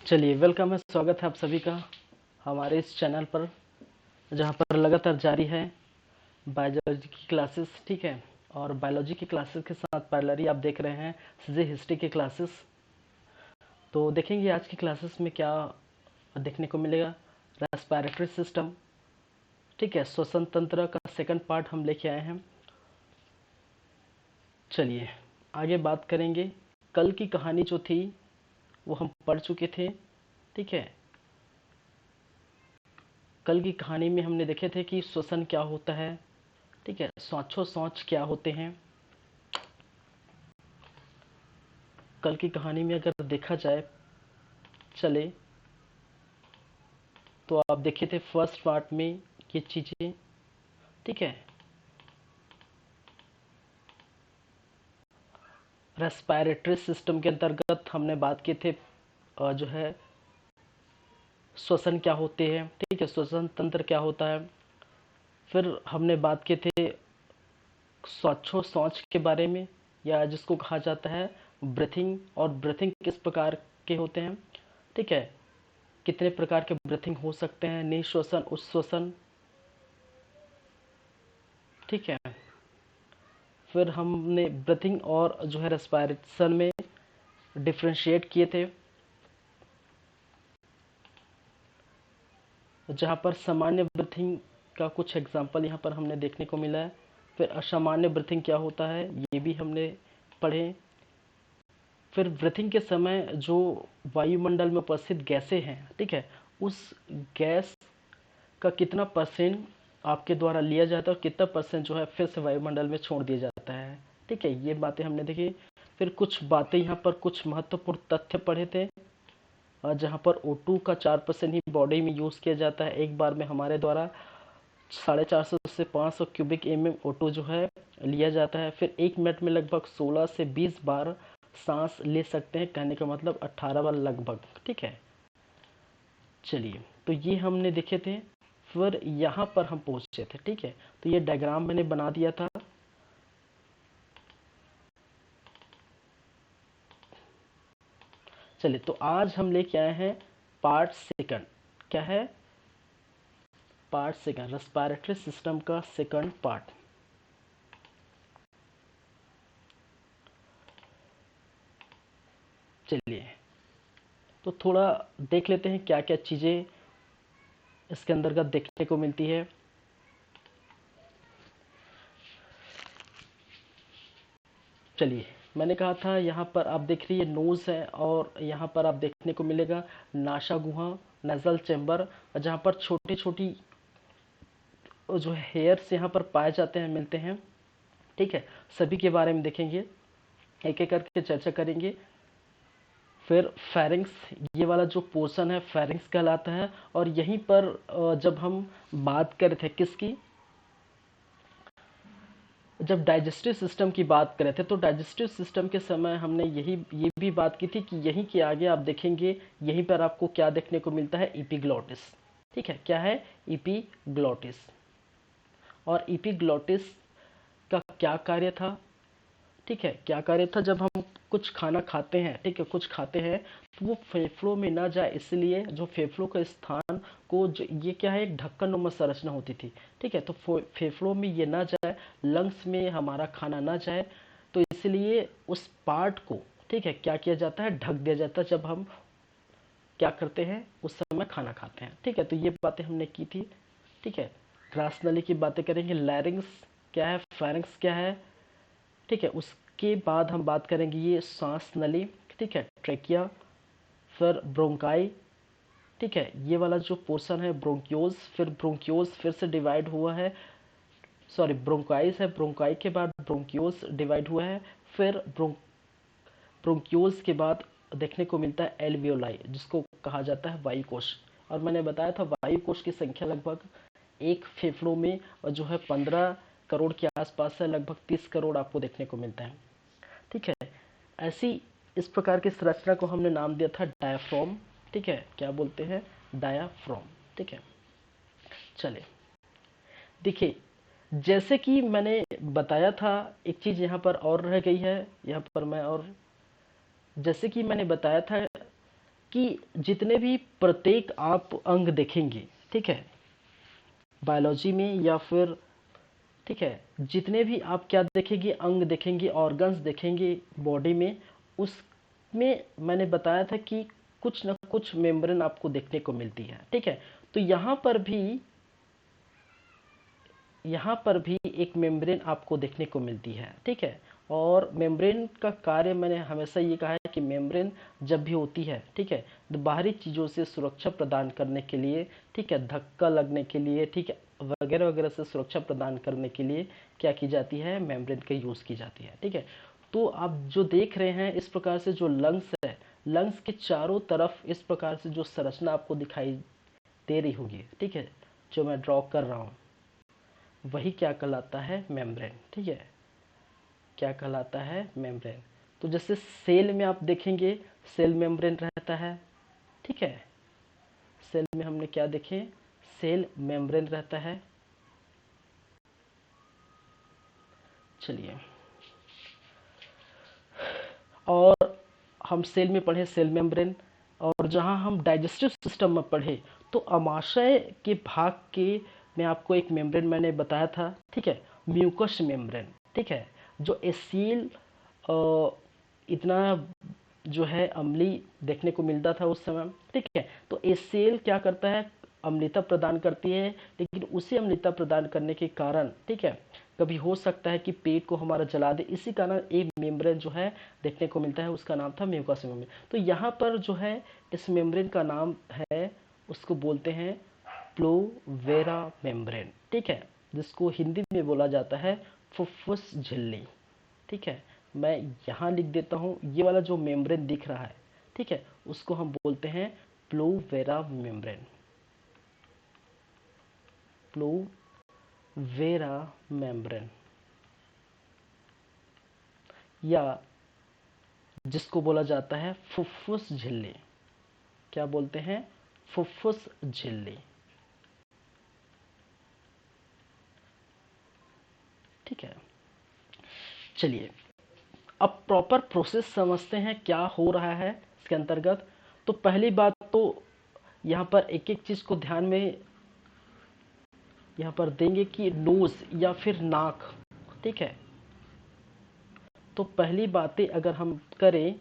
चलिए, वेलकम है, स्वागत है आप सभी का हमारे इस चैनल पर, जहाँ पर लगातार जारी है बायोलॉजी की क्लासेस। ठीक है, और बायोलॉजी की क्लासेस के साथ पैरेलली आप देख रहे हैं फिजिक्स हिस्ट्री की क्लासेस। तो देखेंगे आज की क्लासेस में क्या देखने को मिलेगा। रेस्पिरेटरी सिस्टम, ठीक है, श्वसन तंत्र का सेकंड पार्ट हम लेके आए हैं। चलिए आगे बात करेंगे। कल की कहानी जो थी वो हम पढ़ चुके थे। ठीक है, कल की कहानी में हमने देखे थे कि श्वसन क्या होता है। ठीक है, श्वासोच्छ्वास क्या होते हैं। कल की कहानी में अगर देखा जाए चले तो आप देखे थे फर्स्ट पार्ट में ये चीज़ें। ठीक है, रेस्पिरेटरी सिस्टम के अंतर्गत हमने बात की थे जो है श्वसन क्या होते हैं। ठीक है, श्वसन तंत्र क्या होता है। फिर हमने बात की थे श्वासोच्छ्वास के बारे में, या जिसको कहा जाता है ब्रीथिंग, और ब्रीथिंग किस प्रकार के होते हैं। ठीक है, कितने प्रकार के ब्रीथिंग हो सकते हैं, निश्वसन, उच्छ्वसन। ठीक है, फिर हमने ब्रीथिंग और जो है रेस्पिरेशन में डिफ्रेंशिएट किए थे, जहाँ पर सामान्य ब्रीथिंग का कुछ एग्जांपल यहाँ पर हमने देखने को मिला है। फिर असामान्य ब्रीथिंग क्या होता है ये भी हमने पढ़े। फिर ब्रीथिंग के समय जो वायुमंडल में उपस्थित गैसें हैं, ठीक है, उस गैस का कितना परसेंट आपके द्वारा लिया जाता है और कितना परसेंट जो है फिर से वायुमंडल में छोड़ दिया जाता है। ठीक है, ये बातें हमने देखी। फिर कुछ बातें यहाँ पर, कुछ महत्वपूर्ण तथ्य पढ़े थे, जहाँ पर O2 का 4% ही बॉडी में यूज़ किया जाता है एक बार में। हमारे द्वारा 450 से 500 क्यूबिक O2 जो है लिया जाता है। फिर 1 मिनट में लगभग 16 से 20 बार सांस ले सकते हैं, कहने का मतलब 18 बार लगभग। ठीक है, चलिए, तो ये हमने देखे थे। फिर यहाँ पर हम पहुँचे थे। ठीक है, तो ये डायग्राम मैंने बना दिया था। चलिए, तो आज हम लेके आए हैं पार्ट सेकंड। क्या है? पार्ट सेकंड, रेस्पिरेटरी सिस्टम का सेकंड पार्ट। चलिए, तो थोड़ा देख लेते हैं क्या क्या चीज़ें इसके अंतर्गत देखने को मिलती है। चलिए, मैंने कहा था यहाँ पर आप देख रही है नोज़ है, और यहाँ पर आप देखने को मिलेगा नासा गुहा, नजल चैम्बर, जहाँ पर छोटी छोटी जो हेयर्स यहाँ पर पाए जाते हैं, मिलते हैं। ठीक है, सभी के बारे में देखेंगे, एक एक करके चर्चा करेंगे। फिर फेरिंग्स, ये वाला जो पोर्शन है फेरिंग्स कहलाता है। और यहीं पर जब हम बात कर रहे थे किसकी, जब डाइजेस्टिव सिस्टम की बात कर रहे थे, तो डाइजेस्टिव सिस्टम के समय हमने ये भी बात की थी कि यहीं के आगे आप देखेंगे, यहीं पर आपको क्या देखने को मिलता है, इपिग्लोटिस। ठीक है, क्या है? इपिग्लोटिस। और इपिग्लोटिस का क्या कार्य था? ठीक है, क्या कार्य था? जब हम कुछ खाना खाते हैं, ठीक है, कुछ खाते हैं, तो वो फेफड़ों में ना जाए, इसलिए जो फेफड़ों का स्थान को ये क्या है, एक ढक्कन नुमा संरचना होती थी। ठीक है, तो फेफड़ों में ये ना जाए, लंग्स में हमारा खाना ना जाए, तो इसलिए उस पार्ट को, ठीक है, क्या किया जाता है, ढक दिया जाता है जब हम क्या करते हैं, उस समय खाना खाते हैं। ठीक है, तो ये बातें हमने की थी। ठीक है, ग्रास नली की बातें करेंगे, लैरिंग्स क्या है, फेरिंग्स क्या है। ठीक है, उसके बाद हम बात करेंगे ये सांस नली, ठीक है, ट्रेकिया, फिर ब्रोंकाई। ठीक है, ये वाला जो पोर्शन है ब्रोंक्योज, फिर ब्रोंक्योज फिर से डिवाइड हुआ है, सॉरी ब्रोंकाइस है, ब्रोंकाई के बाद ब्रोंक्योज डिवाइड हुआ है। फिर ब्रोंक्योज के बाद देखने को मिलता है एल्वियोलाई, जिसको कहा जाता है वायुकोश। और मैंने बताया था वायुकोश की संख्या लगभग एक फेफड़ों में जो है 15 करोड़ के आसपास है, लगभग 30 करोड़ आपको देखने को मिलता है। ठीक है, ऐसी इस प्रकार की संरचना को हमने नाम दिया था डायाफ्राम। ठीक है, क्या बोलते हैं, डायाफ्राम। ठीक है, चले, देखिए, जैसे कि मैंने बताया था, एक चीज़ यहाँ पर और रह गई है, यहाँ पर मैं और जैसे कि मैंने बताया था कि जितने भी प्रत्येक आप अंग देखेंगे, ठीक है, बायोलॉजी में या फिर, ठीक है, जितने भी आप क्या देखेंगे, अंग देखेंगे, ऑर्गन्स देखेंगे बॉडी में, उसमें मैंने बताया था कि कुछ ना कुछ मेम्ब्रेन आपको देखने को मिलती है, ठीक है। तो यहाँ पर भी एक मेम्ब्रेन आपको देखने को मिलती है, ठीक है। और मेम्ब्रेन का कार्य मैंने हमेशा ये कहा है कि मेम्ब्रेन जब भी होती है, ठीक है, तो बाहरी चीज़ों से सुरक्षा प्रदान करने के लिए, ठीक है, धक्का लगने के लिए, ठीक है, वगैरह वगैरह से सुरक्षा प्रदान करने के लिए क्या की जाती है, मेम्ब्रेन का यूज़ की जाती है, ठीक है। तो आप जो देख रहे हैं इस प्रकार से जो लंग्स है, लंग्स के चारों तरफ इस प्रकार से जो संरचना आपको दिखाई दे रही होगी, ठीक है, जो मैं ड्रॉ कर रहा हूँ, वही क्या कहलाता है, मेम्ब्रेन, ठीक है, क्या कहलाता है, मेम्ब्रेन। तो जैसे सेल में आप देखेंगे सेल मेम्ब्रेन रहता है, ठीक है, सेल में हमने क्या देखे, सेल मेम्ब्रेन रहता है। चलिए, और हम सेल में पढ़े सेल मेम्ब्रेन, और जहां हम डाइजेस्टिव सिस्टम में पढ़े तो अमाशय के भाग के में आपको एक मेम्ब्रेन मैंने बताया था, ठीक है, म्यूकस मेम्ब्रेन, ठीक है, जो एसील इतना जो है अम्ली देखने को मिलता था उस समय, ठीक है। तो एसील क्या करता है, अम्लता प्रदान करती है, लेकिन उसी अम्लता प्रदान करने के कारण, ठीक है, कभी हो सकता है कि पेट को हमारा जला दे, इसी कारण एक मेम्ब्रेन जो है देखने को मिलता है, उसका नाम था म्यूकस मेम्ब्रेन। तो यहाँ पर जो है इस मेम्ब्रेन का नाम है, उसको बोलते हैं प्लोवेरा मेम्ब्रेन, ठीक है, जिसको हिंदी में बोला जाता है फुफ्फुस झिल्ली, ठीक है। मैं यहाँ लिख देता हूँ, ये वाला जो मेम्ब्रेन दिख रहा है, ठीक है, उसको हम बोलते हैं प्लोवेरा मेम्ब्रेन, प्लोवेरा मेम्ब्रेन, या जिसको बोला जाता है फुफ्फुस झिल्ली। क्या बोलते हैं, फुफ्फुस झिल्ली, ठीक है। चलिए, अब प्रॉपर प्रोसेस समझते हैं क्या हो रहा है इसके अंतर्गत। तो पहली बात तो यहाँ पर एक एक चीज को ध्यान में यहाँ पर देंगे कि नोज या फिर नाक, ठीक है। तो पहली बातें अगर हम करें,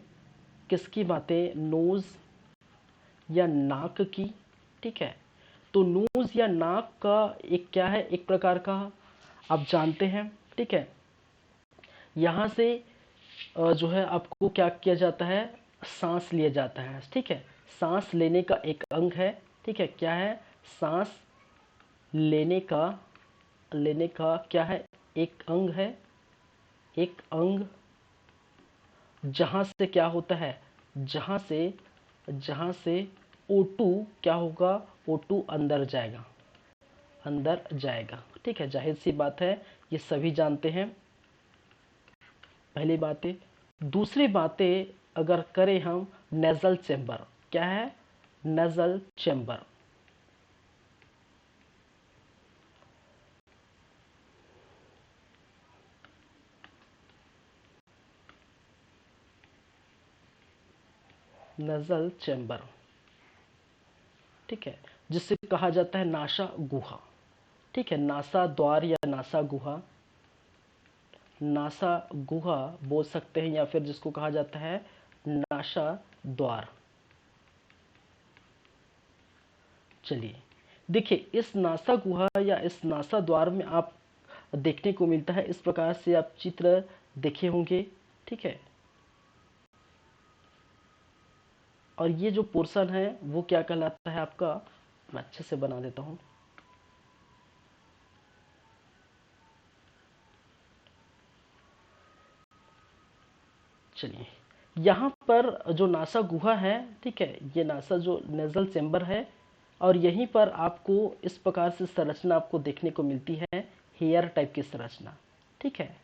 किसकी बातें, नोज या नाक की, ठीक है। तो नोज या नाक का एक क्या है, एक प्रकार का आप जानते हैं, ठीक है। यहाँ से जो है आपको क्या किया जाता है, सांस लिया जाता है, ठीक है, सांस लेने का एक अंग है, ठीक है, क्या है, सांस लेने का क्या है, एक अंग है, एक अंग, जहां से क्या होता है, जहां से O2 क्या होगा, O2 अंदर जाएगा, ठीक है, जाहिर सी बात है, ये सभी जानते हैं, पहली बातें। दूसरी बातें अगर करें हम, नेजल चेंबर, क्या है, नेजल चेंबर, नेजल चेंबर, ठीक है, जिसे कहा जाता है नासा गुहा, ठीक है, नासा द्वार या नासा गुहा, नासा गुहा बोल सकते हैं, या फिर जिसको कहा जाता है नासा द्वार। चलिए, देखिए, इस नासा गुहा या इस नासा द्वार में आप देखने को मिलता है, इस प्रकार से आप चित्र देखे होंगे, ठीक है। और ये जो पोर्शन है वो क्या कहलाता है आपका, मैं अच्छे से बना देता हूँ। चलिए, यहाँ पर जो नासा गुहा है, ठीक है, ये नासा जो नेजल चेंबर है, और यहीं पर आपको इस प्रकार से संरचना आपको देखने को मिलती है, हेयर टाइप की संरचना, ठीक है,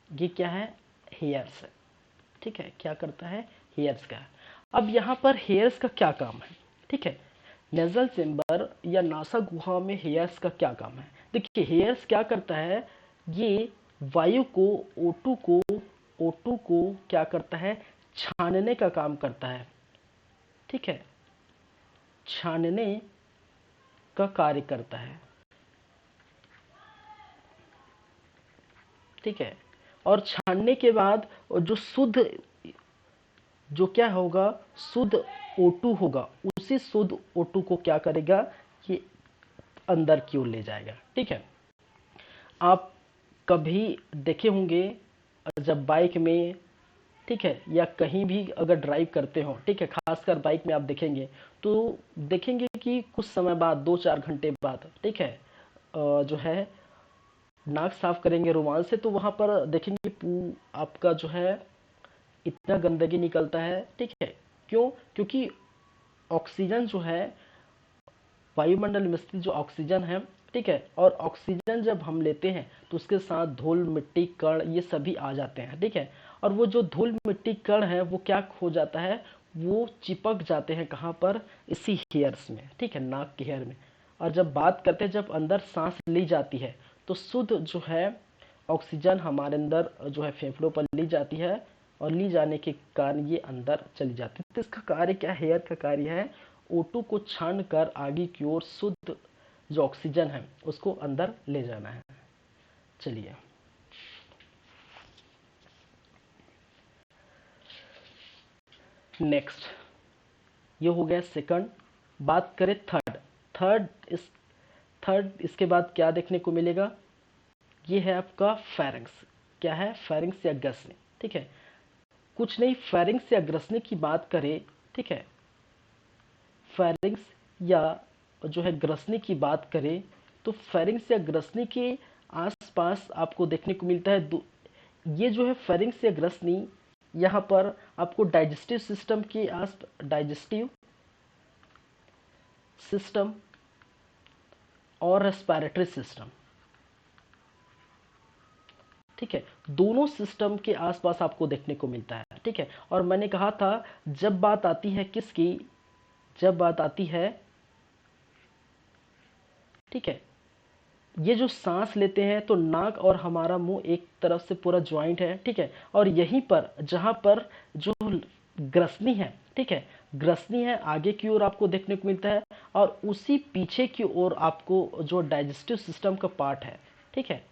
ये क्या है, हेयर्स है, ठीक है, क्या करता है, हेयर्स का। अब यहाँ पर हेयर्स का क्या काम है, ठीक है, नेजल चेंबर या नासा गुहा में हेयर्स का क्या काम है। देखिए, हेयर्स क्या करता है, ये वायु को, O2 को क्या करता है, छानने का काम करता है, ठीक है, छानने का कार्य करता है, ठीक है। और छानने के बाद जो शुद्ध, जो क्या होगा, शुद्ध O2 होगा, उसी शुद्ध O2 को क्या करेगा, ये अंदर की ओर ले जाएगा, ठीक है। आप कभी देखे होंगे जब बाइक में, ठीक है, या कहीं भी अगर ड्राइव करते हो, ठीक है, खासकर बाइक में आप देखेंगे तो देखेंगे कि कुछ समय बाद, 2-4 घंटे बाद, ठीक है, जो है नाक साफ करेंगे रुमाल से तो वहां पर देखेंगे आपका जो है इतना गंदगी निकलता है, ठीक है। क्यों? क्योंकि ऑक्सीजन जो है, वायुमंडल में स्थित जो ऑक्सीजन है, ठीक है, और ऑक्सीजन जब हम लेते हैं तो उसके साथ धूल मिट्टी कण ये सभी आ जाते हैं, ठीक है। और वो जो धूल मिट्टी कण है वो क्या हो जाता है, वो चिपक जाते हैं कहाँ पर, इसी हेयर्स में, ठीक है, नाक के हेयर में। और जब बात करते हैं, जब अंदर सांस ली जाती है तो शुद्ध जो है ऑक्सीजन हमारे अंदर जो है फेफड़ों पर ली जाती है, और ली जाने के कारण ये अंदर चली जाती है। तो इसका कार्य क्या है, हेयर का कार्य है O2 को छान कर आगे की ओर शुद्ध जो ऑक्सीजन है उसको अंदर ले जाना है। चलिए, नेक्स्ट, ये हो गया सेकंड। बात करें थर्ड। थर्ड इस थर्ड इसके बाद क्या देखने को मिलेगा, ये है आपका फेरिंग्स। क्या है, फेरिंग्स या ग्रसनी, ठीक है। कुछ नहीं, फेरिंग्स या ग्रसनी की बात करें, ठीक है, फेरिंग्स या जो है ग्रसनी की बात करें तो फेरिंग्स या ग्रसनी के आसपास आपको देखने को मिलता है ये जो है फेरिंग्स या ग्रसनी, यहाँ पर आपको डाइजेस्टिव सिस्टम के आस डाइजेस्टिव सिस्टम और रेस्पिरेटरी सिस्टम, ठीक है, दोनों सिस्टम के आसपास आपको देखने को मिलता है, ठीक है। और मैंने कहा था जब बात आती है किसकी, जब बात आती है, ठीक है, ये जो सांस लेते हैं तो नाक और हमारा मुंह एक तरफ से पूरा ज्वाइंट है, ठीक है। और यहीं पर जहां पर जो ग्रसनी है, ठीक है, ग्रसनी है आगे की ओर आपको देखने को मिलता है, और उसी पीछे की ओर आपको जो डाइजेस्टिव सिस्टम का पार्ट है, ठीक है,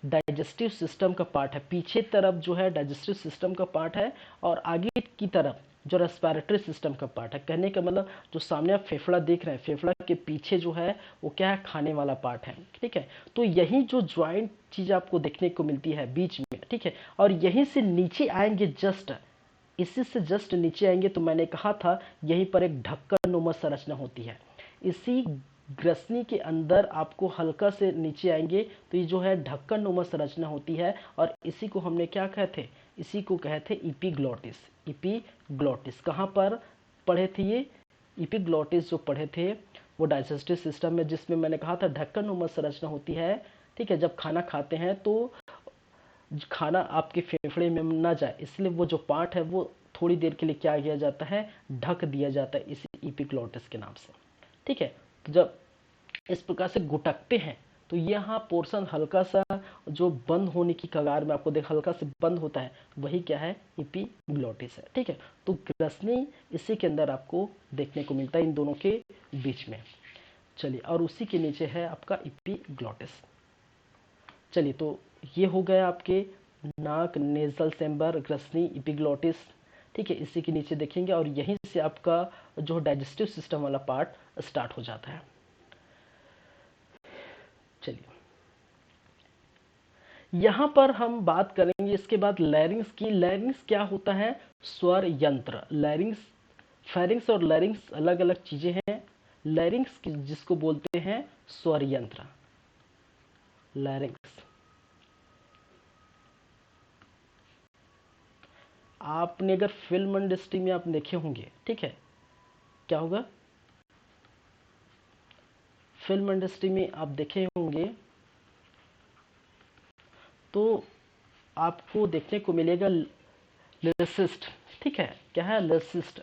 डाइजेस्टिव सिस्टम का पार्ट है, पीछे तरफ जो है डाइजेस्टिव सिस्टम का पार्ट है, और आगे की तरफ जो रेस्पिरेटरी सिस्टम का पार्ट है। कहने का मतलब जो सामने आप फेफड़ा देख रहे हैं, फेफड़ा के पीछे जो है वो क्या है, खाने वाला पार्ट है, ठीक है। तो यही जो ज्वाइंट चीज आपको देखने को मिलती है बीच में, ठीक है। और यहीं से नीचे आएंगे, जस्ट इसी से जस्ट नीचे आएंगे तो मैंने कहा था यहीं पर एक ढक्कन नुमा संरचना होती है। इसी ग्रसनी के अंदर आपको हल्का से नीचे आएंगे तो ये जो है ढक्कन नुमा संरचना होती है, और इसी को हमने क्या कहते, इसी को कहते इपीग्लॉटिस। इपीग्लॉटिस कहाँ पर पढ़े थे ये, इपीग्लॉटिस जो पढ़े थे वो डाइजेस्टिव सिस्टम में, जिसमें मैंने कहा था ढक्कन नुमा संरचना होती है, ठीक है। जब खाना खाते हैं तो खाना आपके फेफड़े में ना जाए, इसलिए वो जो पार्ट है वो थोड़ी देर के लिए क्या किया जाता है, ढक दिया जाता है इसी इपीग्लॉटिस के नाम से, ठीक है। तो जब इस प्रकार से गुटकते हैं तो यहाँ पोर्शन हल्का सा जो बंद होने की कगार में आपको देख हल्का से बंद होता है, वही क्या है, इपीग्लॉटिस है, ठीक है। तो ग्रसनी इसी के अंदर आपको देखने को मिलता है, इन दोनों के बीच में। चलिए, और उसी के नीचे है आपका इपीग्लॉटिस। चलिए, तो ये हो गया आपके नाक, नेजल चैम्बर, ग्रसनी, इपीग्लॉटिस, ठीक है। इसी के नीचे देखेंगे और यहीं से आपका जो डाइजेस्टिव सिस्टम वाला पार्ट स्टार्ट हो जाता है। चलिए, यहां पर हम बात करेंगे इसके बाद लैरिंग्स की। लैरिंग्स क्या होता है, स्वर यंत्र। लैरिंग्स, फेरिंग्स और लैरिंग्स अलग अलग चीजें हैं। लैरिंग्स जिसको बोलते हैं स्वर यंत्र, लैरिंग्स। आपने अगर फिल्म इंडस्ट्री में आप देखे होंगे, ठीक है, क्या होगा, फिल्म इंडस्ट्री में आप देखे होंगे तो आपको देखने को मिलेगा लिरिसिस्ट, ठीक है। क्या है, लिरिसिस्ट,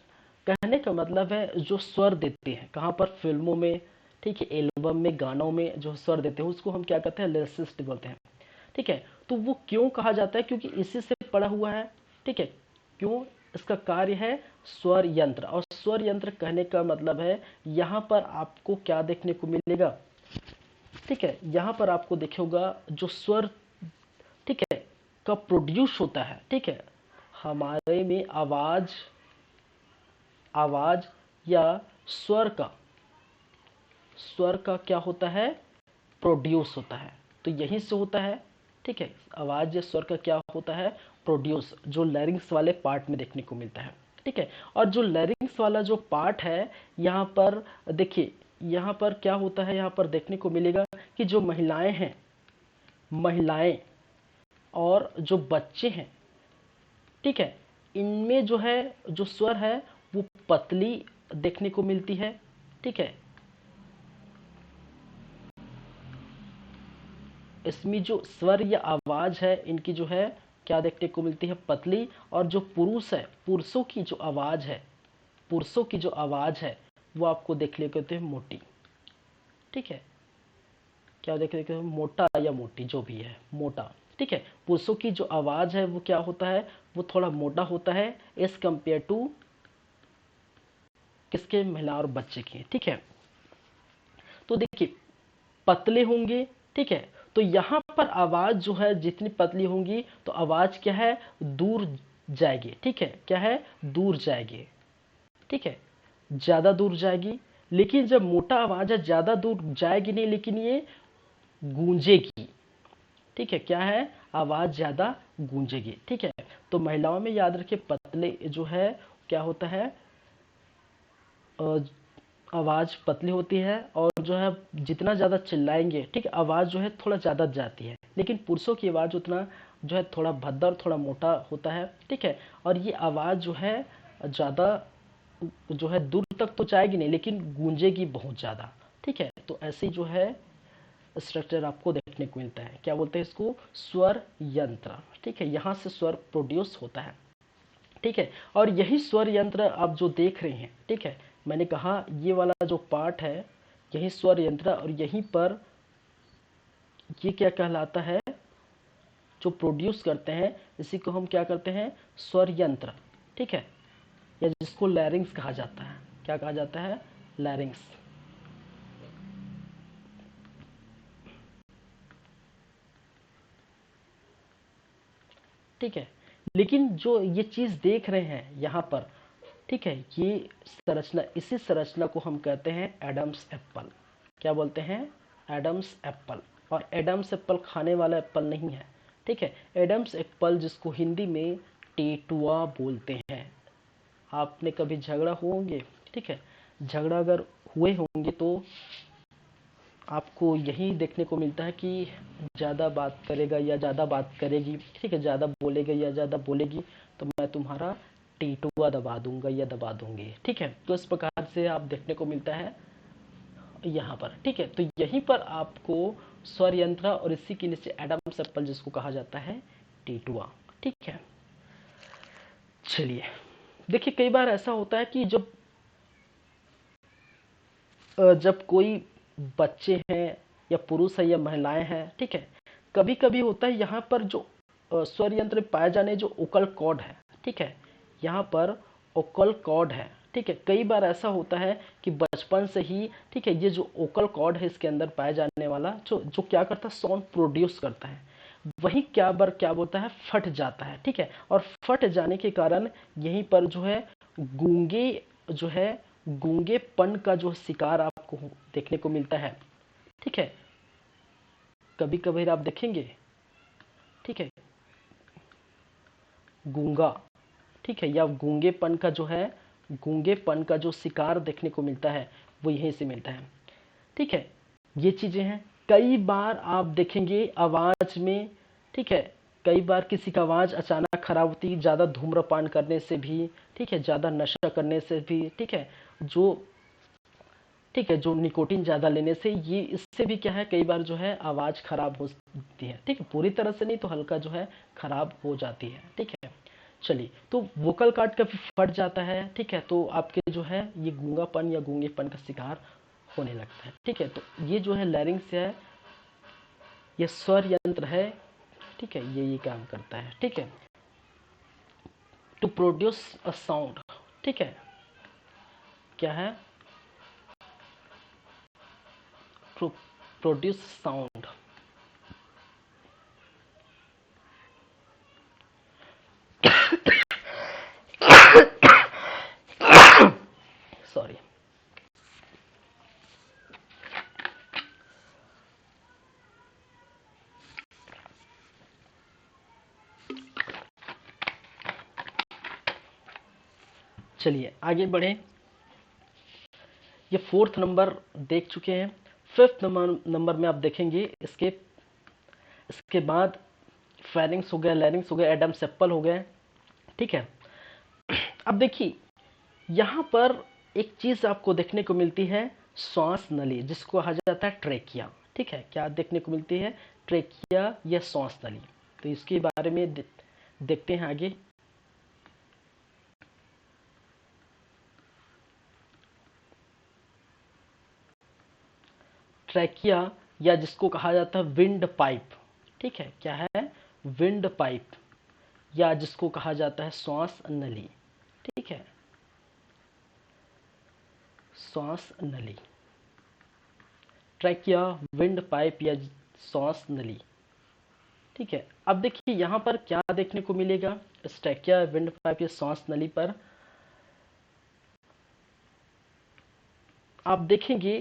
कहने का मतलब है जो स्वर देते हैं, कहाँ पर, फिल्मों में, ठीक है, एल्बम में, गानों में जो स्वर देते हैं उसको हम क्या कहते हैं, लिरिसिस्ट बोलते हैं, ठीक है। तो वो क्यों कहा जाता है, क्योंकि इसी से पड़ा हुआ है, ठीक है। क्यों? इसका कार्य है स्वर यंत्र, और स्वर यंत्र कहने का मतलब है यहाँ पर आपको क्या देखने को मिलेगा? ठीक है, यहाँ पर आपको दिखेगा जो स्वर, ठीक है, का प्रोड्यूस होता है। ठीक है, हमारे में आवाज आवाज या स्वर का क्या होता है? प्रोड्यूस होता है। तो यहीं से होता है। ठीक है, आवाज या स्वर का क्या होता है? प्रोड्यूस, जो लैरिंग्स वाले पार्ट में देखने को मिलता है। ठीक है, और जो लैरिंग्स वाला जो पार्ट है, यहाँ पर देखिए, यहाँ पर क्या होता है? यहाँ पर देखने को मिलेगा कि जो महिलाएं हैं, महिलाएं और जो बच्चे हैं, ठीक है, इनमें जो है, जो स्वर है वो पतली देखने को मिलती है। ठीक है, इसमें जो स्वर या आवाज है, इनकी जो है क्या देखने को मिलती है? पतली। और जो पुरुष है, पुरुषों की जो आवाज है, पुरुषों की जो आवाज है वो आपको देखने को मिलती है मोटी। ठीक है, क्या देखने को? मोटा या मोटी, जो भी है, मोटा। ठीक है, पुरुषों की जो आवाज है वो क्या होता है? वो थोड़ा मोटा होता है एज कंपेयर टू किसके? महिला और बच्चे की। ठीक है, तो देखिए पतले होंगे। ठीक है, तो यहाँ पर आवाज जो है जितनी पतली होंगी तो आवाज क्या है? दूर जाएगी। ठीक है, क्या है? दूर जाएगी। ठीक है, ज्यादा दूर जाएगी। लेकिन जब मोटा आवाज है, ज्यादा दूर जाएगी नहीं, लेकिन ये गूंजेगी। ठीक है, क्या है? आवाज ज्यादा गूंजेगी। ठीक है, तो महिलाओं में याद रखिए पतले जो है क्या होता है? आवाज पतली होती है, और जो है जितना ज्यादा चिल्लाएंगे, ठीक है, आवाज जो है थोड़ा ज्यादा जाती है। लेकिन पुरुषों की आवाज उतना जो है थोड़ा भद्दा और थोड़ा मोटा होता है। ठीक है, और ये आवाज जो है ज्यादा जो है दूर तक तो जाएगी नहीं, लेकिन गूंजेगी बहुत ज्यादा। ठीक है, तो ऐसे जो है स्ट्रक्चर आपको देखने को मिलता है। क्या बोलते हैं इसको? स्वर यंत्र। ठीक है, यहाँ से स्वर प्रोड्यूस होता है। ठीक है, और यही स्वर यंत्र आप जो देख रहे हैं, ठीक है, मैंने कहा ये वाला जो पार्ट है यही स्वर यंत्र, और यहीं पर ये क्या कहलाता है? जो प्रोड्यूस करते हैं इसी को हम क्या करते हैं? स्वर यंत्र। ठीक है, या जिसको लैरिंग्स कहा जाता है। क्या कहा जाता है? लैरिंग्स। ठीक है, लेकिन जो ये चीज देख रहे हैं यहाँ पर, ठीक है, ये संरचना, इसी संरचना को हम कहते हैं एडम्स एप्पल। क्या बोलते हैं? Adam's apple. और एडम्स एप्पल खाने वाला एप्पल नहीं है। ठीक है, एडम्स एप्पल जिसको हिंदी में टेटुआ बोलते हैं। आपने कभी झगड़ा होंगे, ठीक है, झगड़ा अगर हुए होंगे तो आपको यही देखने को मिलता है कि ज़्यादा बात करेगा या ज़्यादा बात करेगी, ठीक है, ज़्यादा बोलेगा या ज़्यादा बोलेगी तो मैं तुम्हारा टीटुआ दबा दूंगा या दबा दूंगी। ठीक है, तो इस प्रकार से आप देखने को मिलता है यहाँ पर। ठीक है, तो यहीं पर आपको स्वर यंत्र और इसी के नीचे एडम्स एप्पल जिसको कहा जाता है टीटुआ। ठीक है, चलिए देखिए, कई बार ऐसा होता है कि जब कोई बच्चे हैं या पुरुष है या महिलाएं हैं, ठीक है, कभी कभी होता है यहाँ पर जो स्वर यंत्र में पाए जाने जो ओकल कॉर्ड है, ठीक है, यहाँ पर ओकल कॉर्ड है। ठीक है, कई बार ऐसा होता है कि बचपन से ही, ठीक है, ये जो ओकल कॉर्ड है इसके अंदर पाए जाने वाला जो जो क्या करता है? साउंड प्रोड्यूस करता है। वही क्या बार क्या बोलता है? फट जाता है। ठीक है, और फट जाने के कारण यहीं पर जो है गूंगे जो है गूंगेपन का जो शिकार आपको देखने को मिलता है। ठीक है, कभी कभी आप देखेंगे, ठीक है, गूंगा, ठीक है, या गूंगेपन का जो है, गूंगेपन का जो शिकार देखने को मिलता है वो यहीं से मिलता है। ठीक है, ये चीजें हैं। कई बार आप देखेंगे आवाज में, ठीक है, कई बार किसी का आवाज अचानक खराब होती है ज्यादा धूम्रपान करने से भी, ठीक है, ज्यादा नशा करने से भी, ठीक है, जो, ठीक है, जो निकोटीन ज़्यादा लेने से, ये इससे भी क्या है, कई बार जो है आवाज़ खराब हो जाती है। ठीक है, पूरी तरह से नहीं तो हल्का जो है खराब हो जाती है। ठीक है, चलिए, तो वोकल कार्ड का भी फट जाता है। ठीक है, तो आपके जो है ये गूंगापन या गूंगेपन का शिकार होने लगता है। ठीक है, तो ये जो है लैरिंग्स है, ये स्वर यंत्र है। ठीक है, ये काम करता है। ठीक है, टू प्रोड्यूस अ साउंड, ठीक है, क्या है, टू प्रोड्यूस साउंड। सॉरी। चलिए आगे बढ़े। ये फोर्थ नंबर देख चुके हैं। फिफ्थ नंबर में आप देखेंगे इसके बाद फेरिंग्स हो गया, लैरिंग्स हो गया, एडम सेप्पल हो गए, ठीक है। अब देखिए यहाँ पर एक चीज आपको देखने को मिलती है, श्वास नली, जिसको कहा जाता है ट्रेकिया, ठीक है। क्या देखने को मिलती है, ट्रेकिया या श्वास नली। तो इसके बारे में देखते हैं आगे। ट्रैकिया या जिसको कहा जाता है विंड पाइप, ठीक है, क्या है, विंड पाइप, या जिसको कहा जाता है श्वास नली, ठीक है, श्वास नली, ट्रैकिया, विंड पाइप या श्वास नली, ठीक है। अब देखिए यहाँ पर क्या देखने को मिलेगा, इस ट्रैकिया, विंड पाइप या श्वास नली पर आप देखेंगे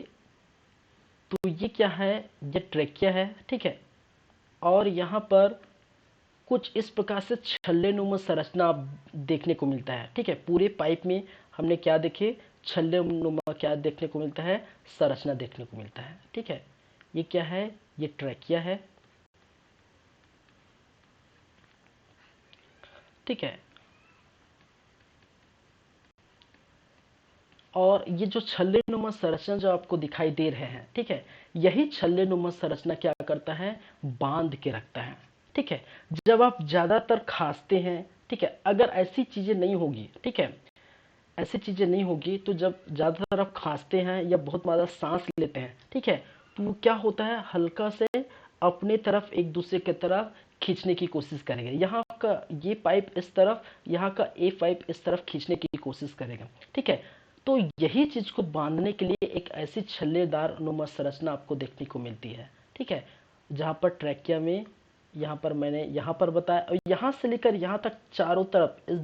तो ये क्या है, ये ट्रैकिया है, ठीक है। और यहाँ पर कुछ इस प्रकार से छल्ले नुमा संरचना देखने को मिलता है, ठीक है। पूरे पाइप में हमने क्या देखे, छल्ले नुमा क्या देखने को मिलता है, संरचना देखने को मिलता है, ठीक है। ये क्या है, ये ट्रैकिया है, ठीक है। और ये जो छल्ले नुमा संरचना जो आपको दिखाई दे रहे हैं, ठीक है, यही छल्ले नुमा संरचना क्या करता है, बांध के रखता है, ठीक है। जब आप ज्यादातर खांसते हैं, ठीक है, अगर ऐसी चीजें नहीं होगी, ठीक है, ऐसी चीजें नहीं होगी तो जब ज्यादातर आप खांसते हैं या बहुत ज्यादा सांस लेते हैं, ठीक है, तो वो क्या होता है, हल्का से अपने तरफ एक दूसरे की तरफ खींचने की कोशिश करेंगे। यहाँ का ये पाइप इस तरफ, यहाँ का ए पाइप इस तरफ खींचने की कोशिश करेगा, ठीक है। तो यही चीज को बांधने के लिए एक ऐसी छल्लेदार नुमा संरचना आपको देखने को मिलती है, ठीक है। जहाँ पर ट्रैकिया में, यहाँ पर मैंने यहाँ पर बताया, और यहाँ से लेकर यहाँ तक चारों तरफ इस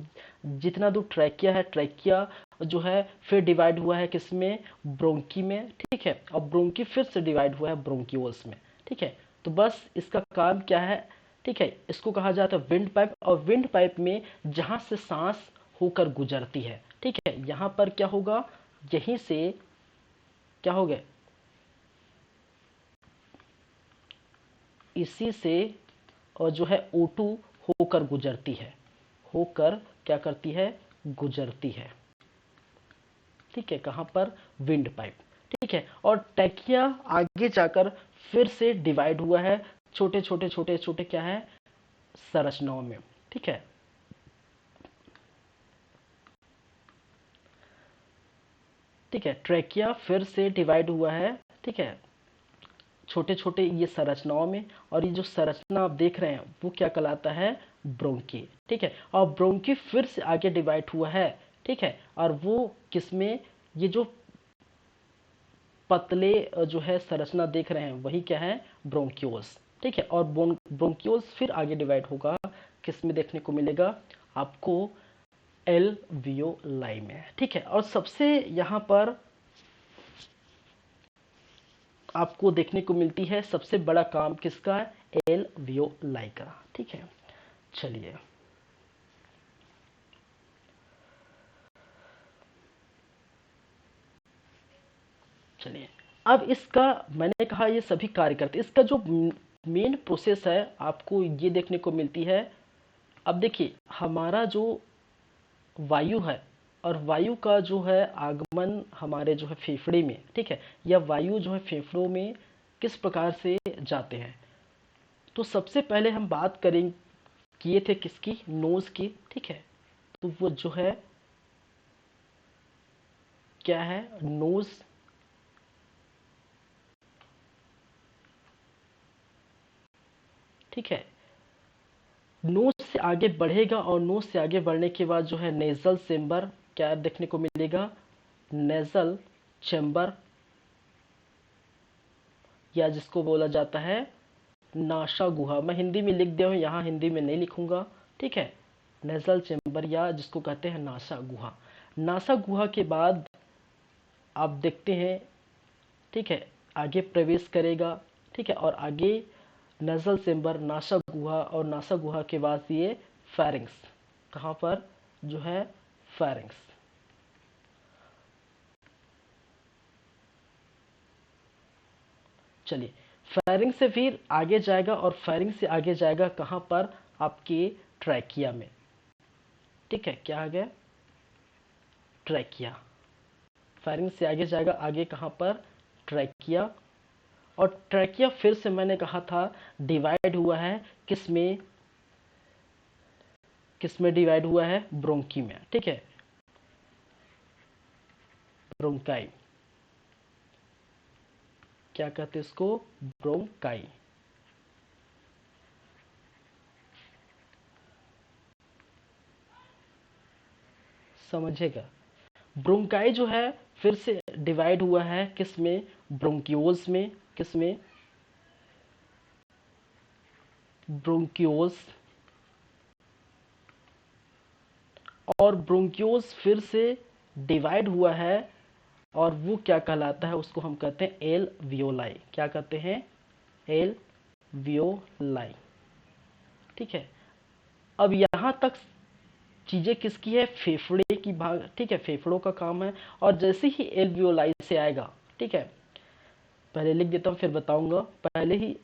जितना दूर ट्रैकिया है, ट्रैकिया जो है फिर डिवाइड हुआ है किसमें, ब्रोंकी में, ठीक है। और ब्रोंकी फिर से डिवाइड हुआ है ब्रोंकियोल्स में, ठीक है। तो बस इसका काम क्या है, ठीक है, इसको कहा जाता है विंड पाइप। और विंड पाइप में जहां से सांस होकर गुजरती है, ठीक है, यहां पर क्या होगा, यहीं से क्या हो गया, इसी से और जो है O2 होकर गुजरती है, होकर क्या करती है, गुजरती है, ठीक है। कहां पर, विंड पाइप, ठीक है। और टैकिया आगे जाकर फिर से डिवाइड हुआ है छोटे छोटे छोटे छोटे क्या है, संरचनाओं में, ठीक है। ठीक है, ट्रैकिया फिर से डिवाइड हुआ है, ठीक है, छोटे छोटे ये संरचनाओं में। और ये जो संरचना आप देख रहे हैं वो क्या कहलाता है, ब्रोंकी, ठीक है। और ब्रोंकी फिर से आगे डिवाइड हुआ है, ठीक है। और वो किसमें, ये जो पतले जो है संरचना देख रहे हैं वही क्या है, ब्रोंक्यूल्स, ठीक है। और ब्रोंक्यूल्स फिर आगे डिवाइड होगा, किसमें देखने को मिलेगा आपको, एल्वियोलाई में, ठीक है। और सबसे यहाँ पर आपको देखने को मिलती है सबसे बड़ा काम किसका है, एल्वियोलाई का, ठीक है। चलिए चलिए, अब इसका मैंने कहा ये सभी कार्य करते, इसका जो मेन प्रोसेस है आपको ये देखने को मिलती है। अब देखिए हमारा जो वायु है, और वायु का जो है आगमन हमारे जो है फेफड़े में, ठीक है, या वायु जो है फेफड़ों में किस प्रकार से जाते हैं। तो सबसे पहले हम बात करें किए थे किसकी, नोज की, ठीक है। तो वो जो है क्या है, नोज, ठीक है, नोज से आगे बढ़ेगा और नोज से आगे बढ़ने के बाद जो है नेजल चेम्बर क्या देखने को मिलेगा, नेजल चेम्बर, या जिसको बोला जाता है नासा गुहा। मैं हिंदी में लिख दिया हूँ, यहाँ हिंदी में नहीं लिखूंगा, ठीक है। नेजल चेम्बर या जिसको कहते हैं नासा गुहा। नासा गुहा के बाद आप देखते हैं, ठीक है, आगे प्रवेश करेगा, ठीक है, और आगे नजल चेम्बर, नासा गुहा, और नासा गुहा के बाद ये फेरिंग्स, कहाँ पर जो है फेरिंग्स। चलिए, फेरिंग से फिर आगे जाएगा और फेरिंग से आगे जाएगा कहाँ पर, आपके ट्रैकिया में, ठीक है। क्या आ गया, ट्रैकिया। फेरिंग से आगे जाएगा, आगे कहाँ पर, ट्रैकिया। और ट्रैकिया फिर से मैंने कहा था डिवाइड हुआ है किसमें, किसमें डिवाइड हुआ है, ब्रोंकी में, ठीक है, ब्रोंकाई। क्या कहते हैं इसको, ब्रोंकाई। समझेगा, ब्रोंकाई जो है फिर से डिवाइड हुआ है किसमें, ब्रोंक्यूल्स में, किसमें, ब्रोंक्यूल्स। और ब्रोंक्यूल्स फिर से डिवाइड हुआ है, और वो क्या कहलाता है, उसको हम कहते हैं एल वियोलाई। क्या कहते हैं, एल वियोलाई, ठीक है। अब यहाँ तक चीजें किसकी है, फेफड़े की भाग, ठीक है, फेफड़ों का काम है। और जैसे ही एल्वियोलाई से आएगा, ठीक है, पहले लिख देता हूँ फिर बताऊंगा, पहले ही,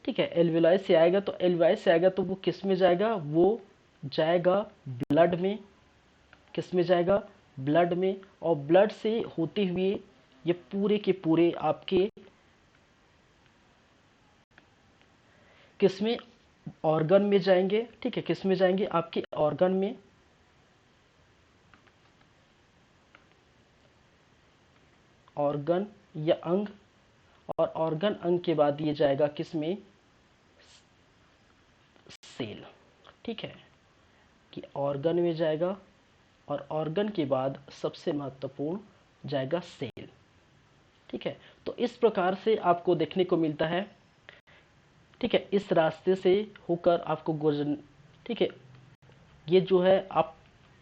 ठीक है, एल्वियोलाई से आएगा, तो एल्वियोलाई से आएगा तो वो किस में जाएगा, वो जाएगा ब्लड में, किस में जाएगा, ब्लड में। और ब्लड से होते हुए ये पूरे के पूरे आपके किस में, ऑर्गन में जाएंगे, ठीक है, किस में जाएंगे, आपके ऑर्गन में, ऑर्गन या अंग। और ऑर्गन अंग के बाद ये जाएगा किसमें, सेल, ठीक है, कि ऑर्गन में जाएगा, और ऑर्गन के बाद सबसे महत्वपूर्ण जाएगा सेल, ठीक है। तो इस प्रकार से आपको देखने को मिलता है, ठीक है, इस रास्ते से होकर आपको गुजर, ठीक है। ये जो है आप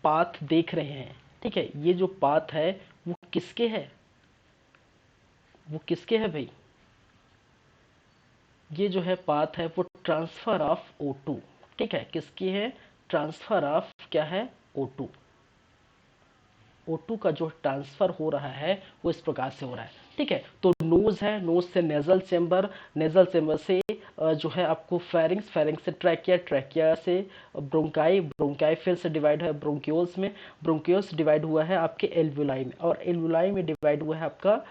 पाथ देख रहे हैं, ठीक है, ये जो पाथ है वो किसके है, वो किसके है भाई, ये जो है पाथ है वो ट्रांसफर ऑफ O2, ठीक है, किसकी है, ट्रांसफर ऑफ क्या है, O2। O2 का जो ट्रांसफर हो रहा है वो इस प्रकार से हो रहा है, ठीक है। तो नोज है, नोज से नेजल चेम्बर, नेजल चेम्बर से जो है आपको फेरिंग्स, फेरिंग्स से ट्रैकिया, ट्रैकिया से ब्रोंकाई, ब्रोंकाई फिर से डिवाइड है ब्रोंक्यूल्स में, ब्रोंक्यूल्स डिवाइड हुआ है आपके एल्वुलाई में, और एल्वुलाई में डिवाइड हुआ है आपका,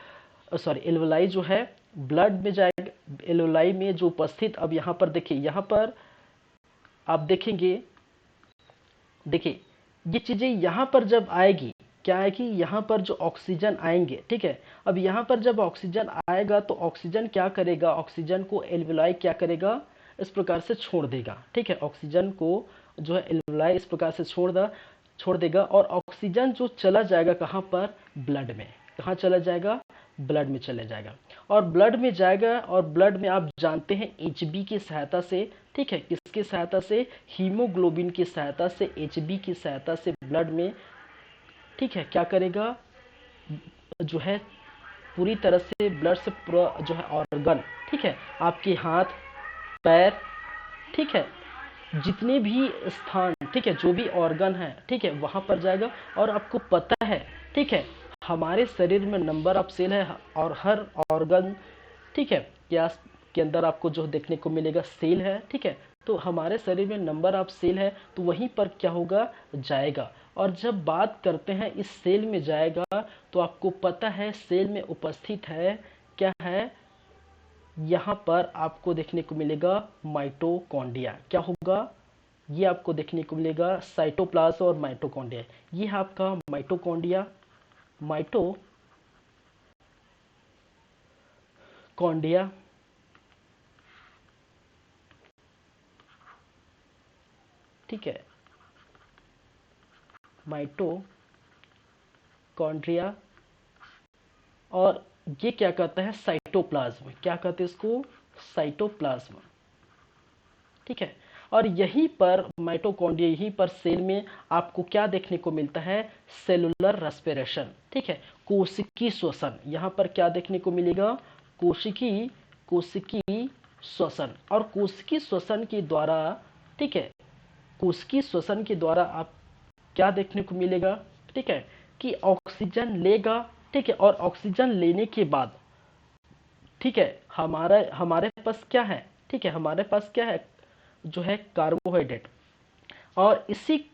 सॉरी, एल्वुलाई जो है ब्लड में जाएगा, एल्वुलाई में जो उपस्थित, अब यहाँ पर देखिए, यहाँ पर आप देखेंगे, देखिए ये चीजें यहाँ पर जब आएगी, क्या है कि यहाँ पर जो ऑक्सीजन आएंगे, ठीक है। अब यहाँ पर जब ऑक्सीजन आएगा तो ऑक्सीजन क्या करेगा, ऑक्सीजन को एल्वुलाई क्या करेगा, इस प्रकार से छोड़ देगा, ठीक है। ऑक्सीजन को जो है एल्वुलाई इस प्रकार से छोड़ देगा, और ऑक्सीजन जो चला जाएगा कहाँ पर, ब्लड में, कहाँ चला जाएगा, ब्लड में चले जाएगा। और ब्लड में जाएगा, और ब्लड में आप जानते हैं एचबी की सहायता से, ठीक है, किसकी सहायता से, हीमोग्लोबिन की सहायता से, एचबी की सहायता से ब्लड में, ठीक है, क्या करेगा, जो है पूरी तरह से ब्लड से पूरा जो है ऑर्गन, ठीक है, आपके हाथ, पैर, ठीक है, जितने भी स्थान, ठीक है, जो भी ऑर्गन है, ठीक है, वहां पर जाएगा। और आपको पता है, ठीक है, हमारे शरीर में नंबर ऑफ सेल है, और हर ऑर्गन, ठीक है, क्या के अंदर आपको जो देखने को मिलेगा सेल है, ठीक है। तो हमारे शरीर में नंबर ऑफ सेल है, तो वहीं पर क्या होगा, जाएगा। और जब बात करते हैं इस सेल में जाएगा, तो आपको पता है सेल में उपस्थित है, क्या है, यहाँ पर आपको देखने को मिलेगा माइटोकॉन्ड्रिया। क्या होगा, ये आपको देखने को मिलेगा साइटोप्लाज्म और माइटोकॉन्ड्रिया। ये है आपका माइटोकॉन्ड्रिया, माइटोकॉन्ड्रिया, ठीक है, माइटोकॉन्ड्रिया, और ये क्या कहता है, साइटोप्लाज्म। क्या कहते हैं इसको, साइटोप्लाज्म। ठीक है, और यहीं पर माइटोकॉन्ड्रिया, यहीं पर सेल में आपको क्या देखने को मिलता है, सेलुलर रेस्पिरेशन। ठीक है, कोशिकी श्वसन। यहाँ पर क्या देखने को मिलेगा, कोशिकी कोशिकी श्वसन। और कोशिकी श्वसन के द्वारा, ठीक है, कोशिकी श्वसन के द्वारा आप क्या देखने को मिलेगा, ठीक है, कि ऑक्सीजन लेगा, ठीक है, और ऑक्सीजन लेने के बाद, ठीक है, हमारा हमारे पास क्या है, ठीक है, हमारे पास क्या है, जो है कार्बोहाइड्रेट। और इसी,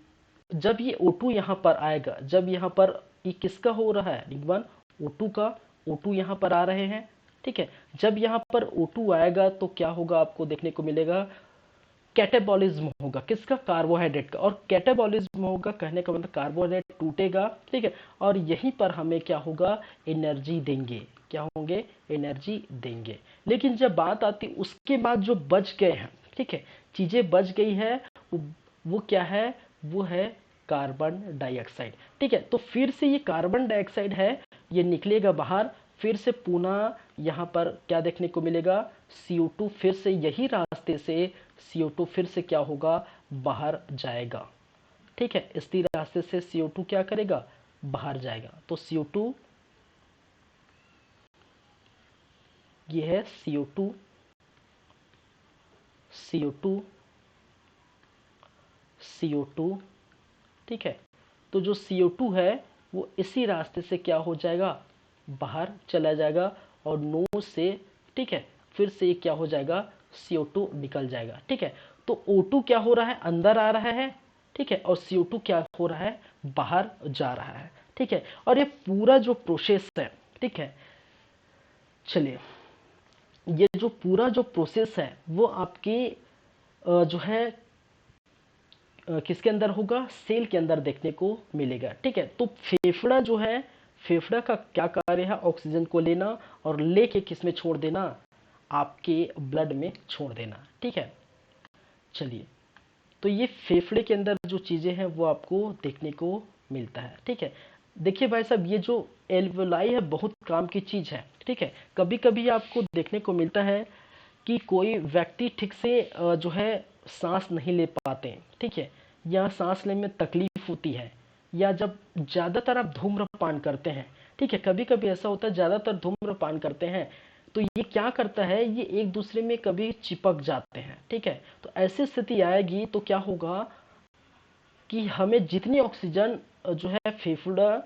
जब ये O2 यहाँ पर आएगा, जब यहाँ पर ये किसका हो रहा है, निगमन O2 का, O2 यहाँ पर आ रहे हैं। ठीक है, जब यहाँ पर O2 आएगा तो क्या होगा, आपको देखने को मिलेगा कैटेबॉलिज्म होगा, किसका, कार्बोहाइड्रेट का। और कैटेबॉलिज्म होगा, कहने का मतलब कार्बोहाइड्रेट टूटेगा, ठीक है, और यहीं पर हमें क्या होगा, एनर्जी देंगे। क्या होंगे, एनर्जी देंगे। लेकिन जब बात आती उसके बाद जो बच गए हैं, ठीक है, चीजें बच गई है, वो क्या है, वो है कार्बन डाइऑक्साइड। ठीक है, तो फिर से ये कार्बन डाइऑक्साइड है, ये निकलेगा बाहर, फिर से पुनः यहाँ पर क्या देखने को मिलेगा, CO2, फिर से यही रास्ते से CO2 फिर से क्या होगा, बाहर जाएगा। ठीक है, इसी रास्ते से CO2 क्या करेगा, बाहर जाएगा। तो CO2, ये है CO2, CO2, CO2। ठीक है, तो जो CO2 है वो इसी रास्ते से क्या हो जाएगा, बाहर चला जाएगा, और नोज से, ठीक है, फिर से ये क्या हो जाएगा, CO2 निकल जाएगा। ठीक है, तो O2 क्या हो रहा है, अंदर आ रहा है, ठीक है, और CO2 क्या हो रहा है, बाहर जा रहा है। ठीक है, और ये पूरा जो प्रोसेस है, ठीक है, चलिए, ये जो पूरा जो प्रोसेस है वो आपकी जो है किसके अंदर होगा, सेल के अंदर देखने को मिलेगा। ठीक है, तो फेफड़ा जो है, फेफड़ा का क्या कार्य है, ऑक्सीजन को लेना और लेके किस में छोड़ देना, आपके ब्लड में छोड़ देना। ठीक है, चलिए, तो ये फेफड़े के अंदर जो चीजें हैं वो आपको देखने को मिलता है। ठीक है, देखिए भाई साहब, ये जो एल्वेलाई है बहुत काम की चीज है। ठीक है, कभी कभी आपको देखने को मिलता है कि कोई व्यक्ति ठीक से जो है सांस नहीं ले पाते हैं, ठीक है, या सांस लेने में तकलीफ होती है, या जब ज़्यादातर आप धूम्रपान करते हैं, ठीक है, कभी कभी ऐसा होता है ज़्यादातर धूम्रपान करते हैं तो ये क्या करता है, ये एक दूसरे में कभी चिपक जाते हैं। ठीक है, तो ऐसी स्थिति आएगी तो क्या होगा कि हमें जितनी ऑक्सीजन जो है फेफड़ा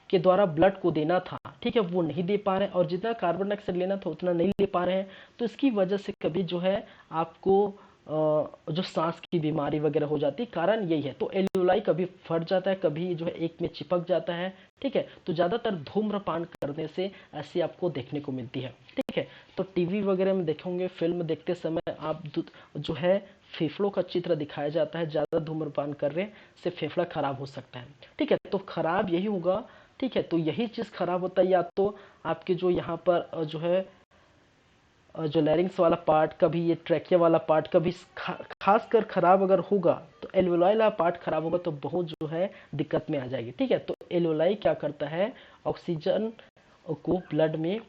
के द्वारा ब्लड को देना था, ठीक है, वो नहीं दे पा रहे हैं, और जितना कार्बन डाइऑक्साइड लेना था उतना नहीं ले पा रहे हैं। तो इसकी वजह से कभी जो है आपको जो सांस की बीमारी वगैरह हो जाती, कारण यही है। तो एल्यूलाई कभी फट जाता है, कभी जो है एक में चिपक जाता है। ठीक है, तो ज़्यादातर धूम्रपान करने से ऐसी आपको देखने को मिलती है। ठीक है, तो टीवी वगैरह में देखेंगे, फिल्म देखते समय आप जो है फेफड़ों का चित्र दिखाया जाता है, ज़्यादा धूम्रपान करने से फेफड़ा खराब हो सकता है। ठीक है, तो खराब यही होगा। ठीक है, तो यही चीज़ खराब होता है, या तो आपके जो यहाँ पर जो है जो लैरिंग्स वाला पार्ट, कभी ये ट्रैकिया वाला पार्ट, कभी खास कर खराब अगर होगा तो एल्वेलाई वाला पार्ट खराब होगा तो बहुत जो है दिक्कत में आ जाएगी। ठीक है, तो एल्वेलाई क्या करता है, ऑक्सीजन को ब्लड में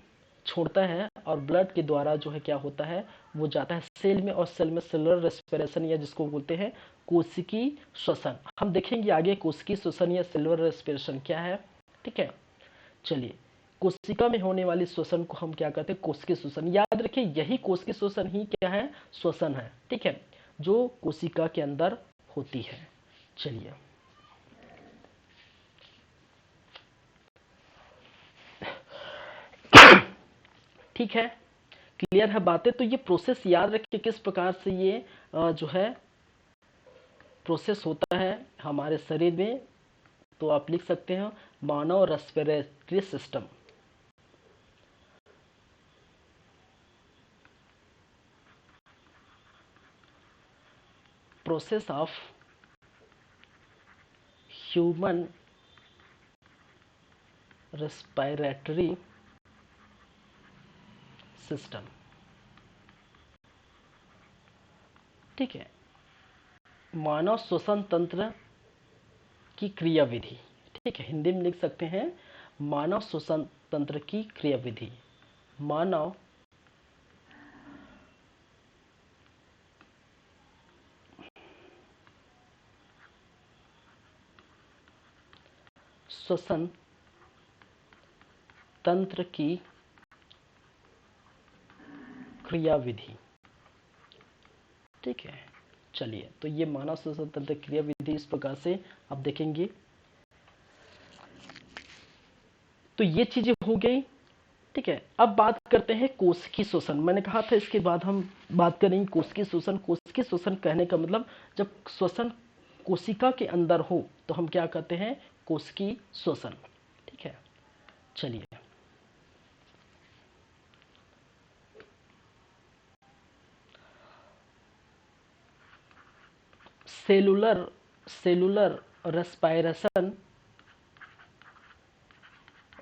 छोड़ता है, और ब्लड के द्वारा जो है क्या होता है, वो जाता है सेल में, और सेल में सेलुलर रेस्पिरेशन, या जिसको बोलते हैं कोशिकी श्वसन। हम देखेंगे आगे कोशिकी श्वसन या सेलुलर रेस्पिरेशन क्या है। ठीक है, चलिए, कोशिका में होने वाली श्वसन को हम क्या कहते हैं, कोशिकीय श्वसन। याद रखिए, यही कोशिकीय श्वसन ही क्या है, श्वसन है। ठीक है, जो कोशिका के अंदर होती है। चलिए, ठीक है, क्लियर है बातें। तो ये प्रोसेस याद रखिए किस प्रकार से ये जो है प्रोसेस होता है हमारे शरीर में। तो आप लिख सकते हैं मानव respiratory system. Process of human respiratory system. ठीक है, मानव श्वसन तंत्र की क्रियाविधि। ठीक है, हिंदी में लिख सकते हैं मानव श्वसन तंत्र की क्रियाविधि। मानव श्वसन तंत्र की क्रियाविधि। ठीक है, चलिए, तो ये मानव श्वसन तंत्र क्रियाविधि इस प्रकार से आप देखेंगे। तो ये चीजें हो गई। ठीक है, अब बात करते हैं कोशिकीय श्वसन। मैंने कहा था इसके बाद हम बात करेंगे कोशिकीय श्वसन। कोशिकीय श्वसन कहने का मतलब जब श्वसन कोशिका के अंदर हो तो हम क्या कहते हैं, कोशिकीय श्वसन। ठीक है, चलिए, सेलुलर सेलुलर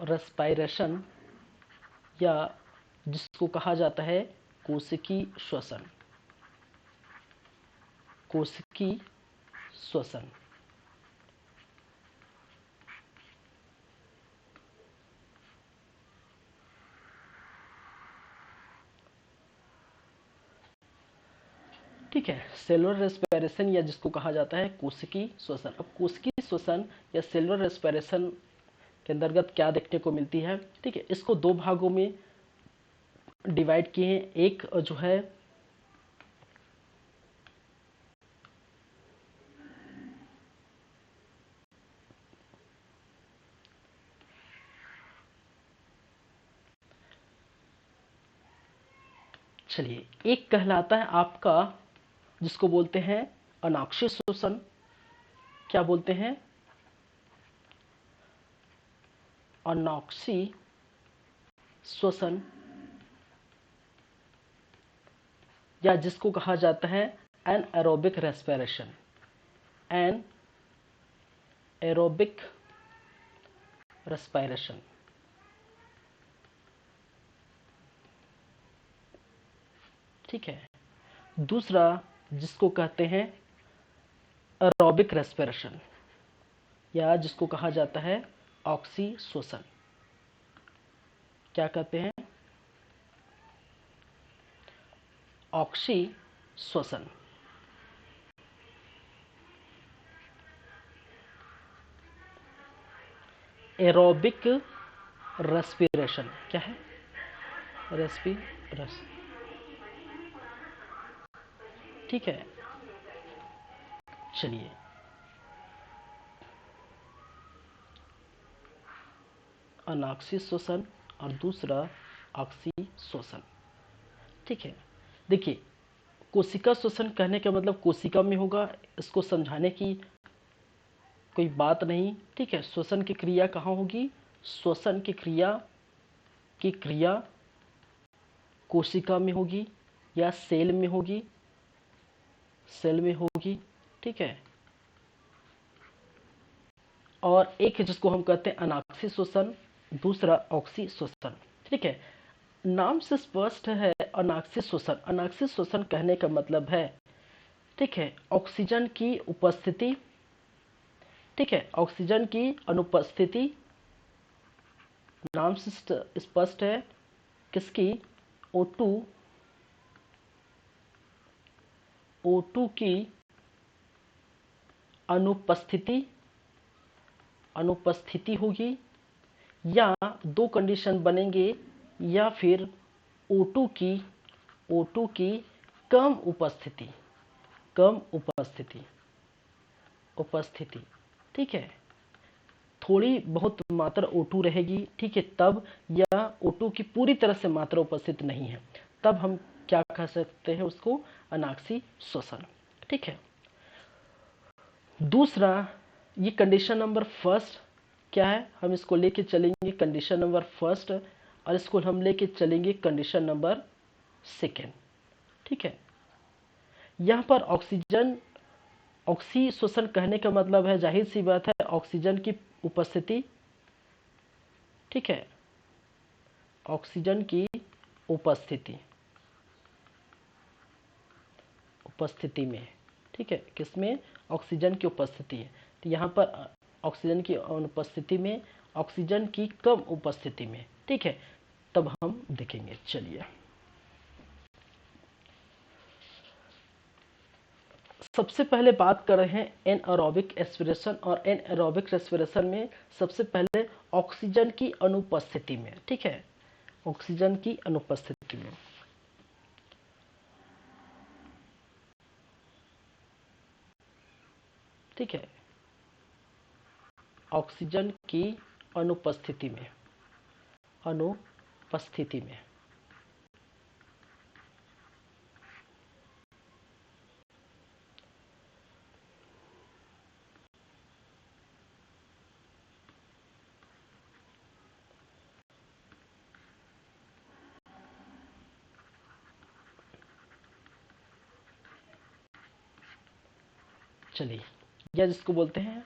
रेस्पायरेशन या जिसको कहा जाता है कोशिकीय श्वसन। कोशिकीय श्वसन ठीक है, सेलुलर रेस्पिरेशन या जिसको कहा जाता है कोशिकीय श्वसन। अब कोशिकीय श्वसन या सेलुलर रेस्पिरेशन के अंतर्गत क्या देखने को मिलती है। ठीक है, इसको दो भागों में डिवाइड किए हैं। एक जो है चलिए, एक कहलाता है आपका जिसको बोलते हैं अनाक्षी श्वसन। क्या बोलते हैं, अनाक्षी श्वसन, या जिसको कहा जाता है एनएरोबिक रेस्पिरेशन। Anaerobic respiration. ठीक है, दूसरा जिसको कहते हैं एरोबिक रेस्पिरेशन या जिसको कहा जाता है ऑक्सी श्वसन। क्या कहते हैं, ऑक्सी श्वसन। एरोबिक रेस्पिरेशन क्या है, रेस्पिरेशन। ठीक है, चलिए, अनाक्षी श्वसन और दूसरा ऑक्सी श्वसन। ठीक है, देखिए, कोशिका श्वसन कहने का मतलब कोशिका में होगा, इसको समझाने की कोई बात नहीं। ठीक है, श्वसन की क्रिया कहाँ होगी, श्वसन की क्रिया कोशिका में होगी या सेल में होगी, सेल में होगी। ठीक है, और एक है जिसको हम कहते हैं अनाक्षी श्वसन, दूसरा ऑक्सी श्वसन। ठीक है, नाम से स्पष्ट है अनाक्षी श्वसन। अनाक्षी श्वसन कहने का मतलब है, ठीक है, ऑक्सीजन की उपस्थिति। ठीक है, ऑक्सीजन की अनुपस्थिति। नाम से स्पष्ट है किसकी, O2 की अनुपस्थिति होगी, या दो कंडीशन बनेंगे, या फिर O2 की कम उपस्थिति। ठीक है, थोड़ी बहुत मात्रा O2 रहेगी। ठीक है, तब, या O2 की पूरी तरह से मात्रा उपस्थित नहीं है, तब हम क्या कह सकते हैं उसको, अनाक्षी श्वसन। ठीक है, दूसरा, ये कंडीशन नंबर फर्स्ट क्या है, हम इसको लेके चलेंगे कंडीशन नंबर फर्स्ट, और इसको हम लेके चलेंगे कंडीशन नंबर सेकेंड। ठीक है, यहाँ पर ऑक्सी श्वसन कहने का मतलब है, जाहिर सी बात है, ऑक्सीजन की उपस्थिति। ठीक है, ऑक्सीजन की उपस्थिति में ठीक है, किसमें? ऑक्सीजन की उपस्थिति है। तो यहाँ पर ऑक्सीजन की अनुपस्थिति में, ऑक्सीजन की कम उपस्थिति में, ठीक है, तब हम देखेंगे। चलिए, सबसे पहले बात कर रहे हैं एनएरोबिक एस्पिरेशन, और एनएरोबिक रेस्पिरेशन में सबसे पहले ऑक्सीजन की अनुपस्थिति में, ठीक है, ऑक्सीजन की अनुपस्थिति में। ठीक है, ऑक्सीजन की अनुपस्थिति में, अनुपस्थिति में। चलिए, यह जिसको बोलते हैं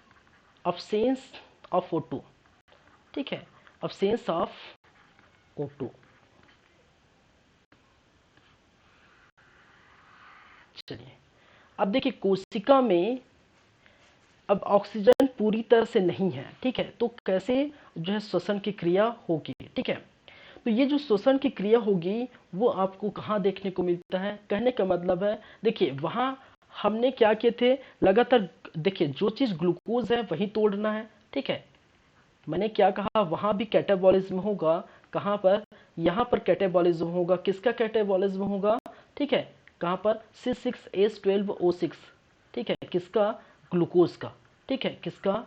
अब्सेंस ऑफ O2, ठीक है, अब्सेंस ऑफ O2। चलिए, अब देखिए कोशिका में अब ऑक्सीजन पूरी तरह से नहीं है, ठीक है, तो कैसे जो है श्वसन की क्रिया होगी, ठीक है। तो ये जो श्वसन की क्रिया होगी वो आपको कहाँ देखने को मिलता है? कहने का मतलब है, देखिए वहां हमने क्या किए थे, लगातार देखिए जो चीज ग्लूकोज है वही तोड़ना है, ठीक है। मैंने क्या कहा, वहां भी कैटाबॉलिज्म होगा। कहाँ पर? यहाँ पर कैटाबॉलिज्म होगा। किसका कैटाबॉलिज्म होगा? ठीक है, कहाँ पर? C6H12O6, ठीक है, किसका? ग्लूकोज का, ठीक है, किसका?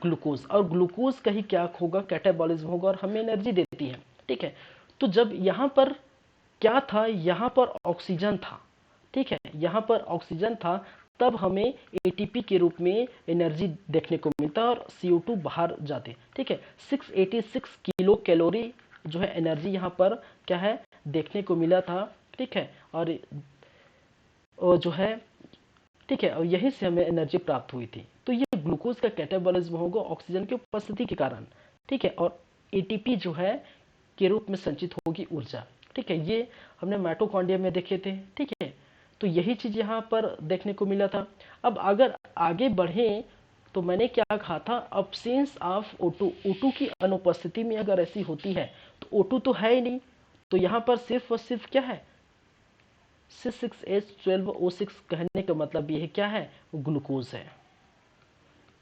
ग्लूकोज। और ग्लूकोज का ही क्या होगा? कैटाबॉलिज्म होगा और हमें एनर्जी देती है, ठीक है। तो जब यहाँ पर क्या था, यहाँ पर ऑक्सीजन था, ठीक है, यहाँ पर ऑक्सीजन था, तब हमें एटीपी के रूप में एनर्जी देखने को मिलता है और CO2 बाहर जाते, ठीक है। 686 किलो कैलोरी जो है एनर्जी यहाँ पर क्या है देखने को मिला था, ठीक है। और जो है, ठीक है, और यहीं से हमें एनर्जी प्राप्त हुई थी। तो ये ग्लूकोज का कैटाबॉलिज्म होगा ऑक्सीजन की उपस्थिति के कारण, ठीक है। और एटीपी जो है के रूप में संचित होगी ऊर्जा, ठीक है। ये हमने माइटोकॉन्ड्रिया में देखे थे, ठीक है। तो यही चीज यहाँ पर देखने को मिला था। अब अगर आगे बढ़े तो मैंने क्या कहा था, अब्सेंस ऑफ O2, O2 की अनुपस्थिति में अगर ऐसी होती है तो O2 तो है ही नहीं, तो यहाँ पर सिर्फ और सिर्फ क्या है, C6H12O6। कहने का मतलब ये क्या है, ग्लूकोज है,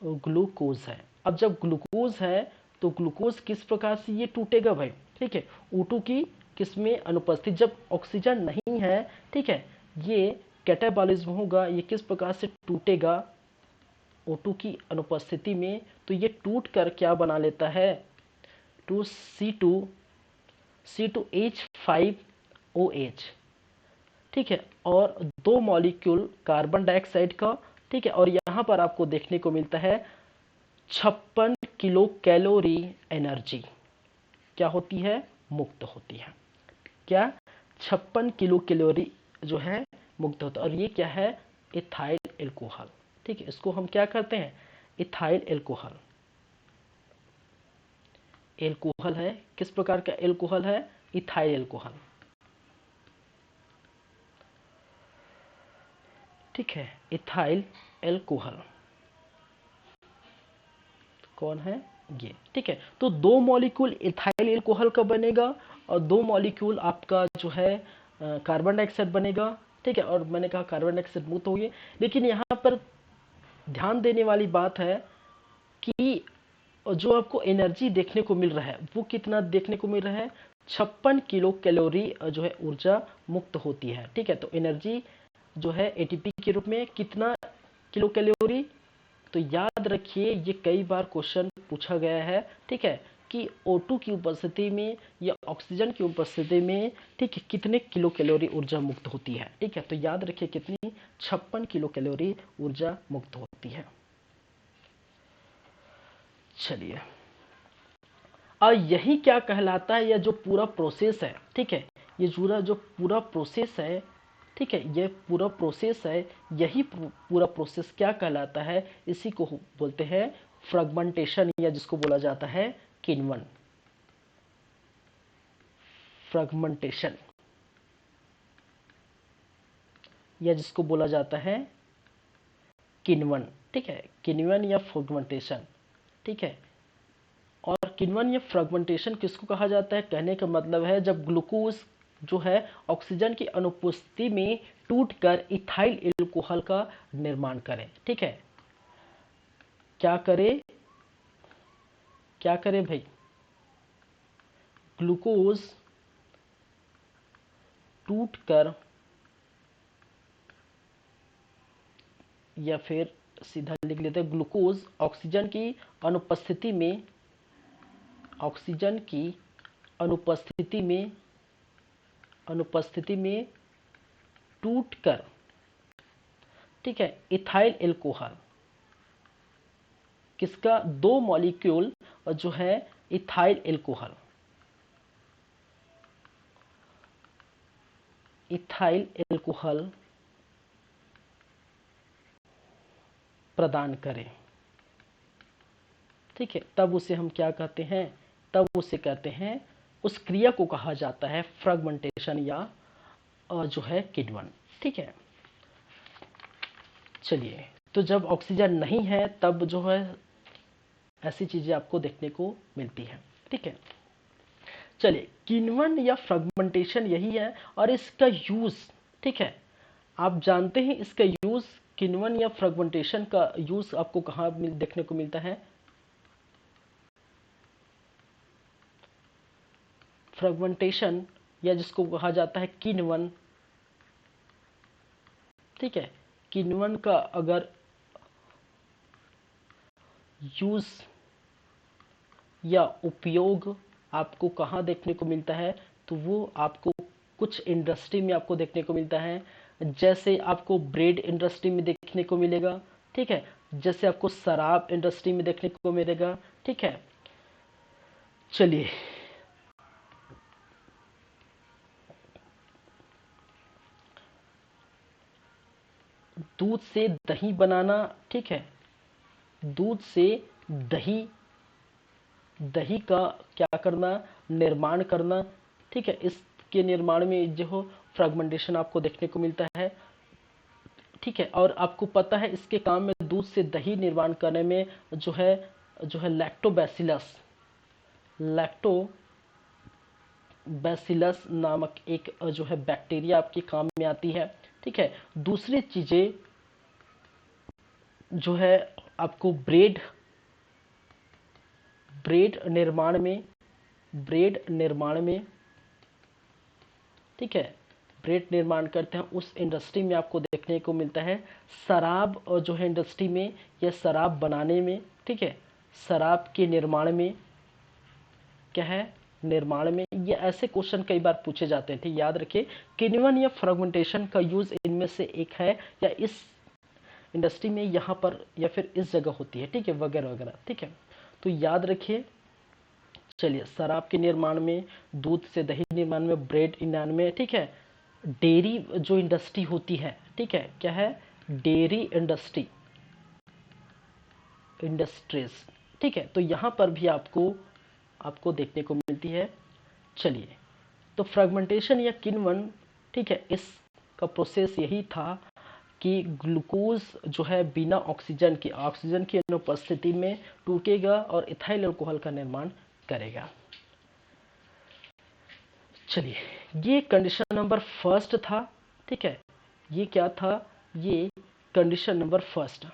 ग्लूकोज है। अब जब ग्लूकोज है तो ग्लूकोज किस प्रकार से ये टूटेगा भाई, ठीक है, O2 की किसमें अनुपस्थित, जब ऑक्सीजन नहीं है, ठीक है, ये कैटाबॉलिज्म होगा। ये किस प्रकार से टूटेगा, O2 की अनुपस्थिति में, तो ये टूट कर क्या बना लेता है, 2C2H5OH, ठीक है, और 2 मॉलिक्यूल कार्बन डाइऑक्साइड का, ठीक है। और यहाँ पर आपको देखने को मिलता है 56 किलो कैलोरी एनर्जी क्या होती है, मुक्त होती है। क्या? 56 किलो कैलोरी जो है मुक्त होता है। और ये क्या है, इथाइल एल्कोहल, ठीक है। इसको हम क्या करते हैं, इथाइल एल्कोहल। एल्कोहल है, किस प्रकार का एल्कोहल है, इथाइल एल्कोहल, ठीक है, इथाइल एल्कोहल कौन है, ये, ठीक है। तो 2 मॉलिक्यूल इथाइल एल्कोहल का बनेगा और 2 मॉलिक्यूल आपका जो है कार्बन डाइऑक्साइड बनेगा, ठीक है। और मैंने कहा कार्बन डाइऑक्साइड मुक्त हो गए, लेकिन यहाँ पर ध्यान देने वाली बात है कि जो आपको एनर्जी देखने को मिल रहा है वो कितना देखने को मिल रहा है, 56 किलो कैलोरी जो है ऊर्जा मुक्त होती है, ठीक है। तो एनर्जी जो है एटीपी के रूप में कितना किलो कैलोरी, तो याद रखिए ये कई बार क्वेश्चन पूछा गया है, ठीक है, कि O2 की उपस्थिति में या ऑक्सीजन की उपस्थिति में, ठीक है, कितने किलो कैलोरी ऊर्जा मुक्त होती है, ठीक है। तो याद रखिए कितनी, 56 किलो कैलोरी ऊर्जा मुक्त होती है। चलिए, और यही क्या कहलाता है, यह जो पूरा प्रोसेस है, ठीक है, ये जो पूरा प्रोसेस है, ठीक है, ये पूरा प्रोसेस है, यही पूरा प्रोसेस क्या कहलाता है, इसी को बोलते हैं फ्रेगमेंटेशन, या जिसको बोला जाता है किण्वन, फ्रेगमेंटेशन, या जिसको बोला जाता है किण्वन, ठीक है, किण्वन या फ्रेगमेंटेशन, ठीक है। और किण्वन या फ्रेगमेंटेशन किसको कहा जाता है? कहने का मतलब है जब ग्लूकोज जो है ऑक्सीजन की अनुपस्थिति में टूटकर इथाइल एल्कोहल का निर्माण करे, ठीक है। क्या करे, क्या करे भाई? ग्लूकोज टूटकर, या फिर सीधा लिख लेते हैं, ग्लूकोज ऑक्सीजन की अनुपस्थिति में, ऑक्सीजन की अनुपस्थिति में, अनुपस्थिति में टूटकर, ठीक है, इथाइल एल्कोहल, किसका? दो मॉलिक्यूल जो है इथाइल एल्कोहल, इथाइल एल्कोहल प्रदान करें, ठीक है। तब उसे हम क्या कहते हैं? तब उसे कहते हैं, उस क्रिया को कहा जाता है फ्रेगमेंटेशन या जो है किण्वन, ठीक है। चलिए, तो जब ऑक्सीजन नहीं है तब जो है ऐसी चीजें आपको देखने को मिलती हैं, ठीक है। चलिए, किण्वन या फ्रेगमेंटेशन यही है, और इसका यूज, ठीक है, आप जानते हैं इसका यूज, किण्वन या फ्रेगमेंटेशन का यूज आपको कहाँ देखने को मिलता है? फ्रेगमेंटेशन या जिसको कहा जाता है किण्वन, ठीक है, किण्वन का अगर यूज या उपयोग आपको कहाँ देखने को मिलता है, तो वो आपको कुछ इंडस्ट्री में आपको देखने को मिलता है। जैसे आपको ब्रेड इंडस्ट्री में देखने को मिलेगा, ठीक है, जैसे आपको शराब इंडस्ट्री में देखने को मिलेगा, ठीक है। चलिए, दूध से दही बनाना, ठीक है, दूध से दही, दही का क्या करना? निर्माण करना, ठीक है। इसके निर्माण में जो हो फ्रेगमेंटेशन आपको देखने को मिलता है, ठीक है। और आपको पता है इसके काम में, दूध से दही निर्माण करने में जो है लैक्टोबैसिलस, लैक्टोबैसिलस नामक एक जो है बैक्टीरिया आपके काम में आती है, ठीक है। दूसरी चीजें जो है आपको ब्रेड, ब्रेड निर्माण में, ब्रेड निर्माण में, ठीक है, ब्रेड निर्माण करते हैं उस इंडस्ट्री में आपको देखने को मिलता है। शराब और जो है इंडस्ट्री में, या शराब बनाने में, ठीक है, शराब के निर्माण में, क्या है? निर्माण में। ये ऐसे क्वेश्चन कई बार पूछे जाते हैं, ठीक, याद रखिए। किण्वन या फ्रेगमेंटेशन का यूज इनमें से एक है, या इस इंडस्ट्री में यहाँ पर या फिर इस जगह होती है, ठीक है, वगैरह वगैरह, ठीक है। तो याद रखिए। चलिए, शराब के निर्माण में, दूध से दही निर्माण में, ब्रेड निर्माण में, ठीक है। डेयरी जो इंडस्ट्री होती है, ठीक है, क्या है? डेयरी इंडस्ट्री, इंडस्ट्रीज, ठीक है। तो यहाँ पर भी आपको देखने को मिलती है। चलिए, तो फ्रेगमेंटेशन या किण्वन, ठीक है, इसका प्रोसेस यही था कि ग्लूकोज जो है बिना ऑक्सीजन की अनुपस्थिति में टूटेगा और इथाइल अल्कोहल का निर्माण करेगा। चलिए, ये कंडीशन नंबर फर्स्ट था, ठीक है। ये क्या था? ये कंडीशन नंबर फर्स्ट।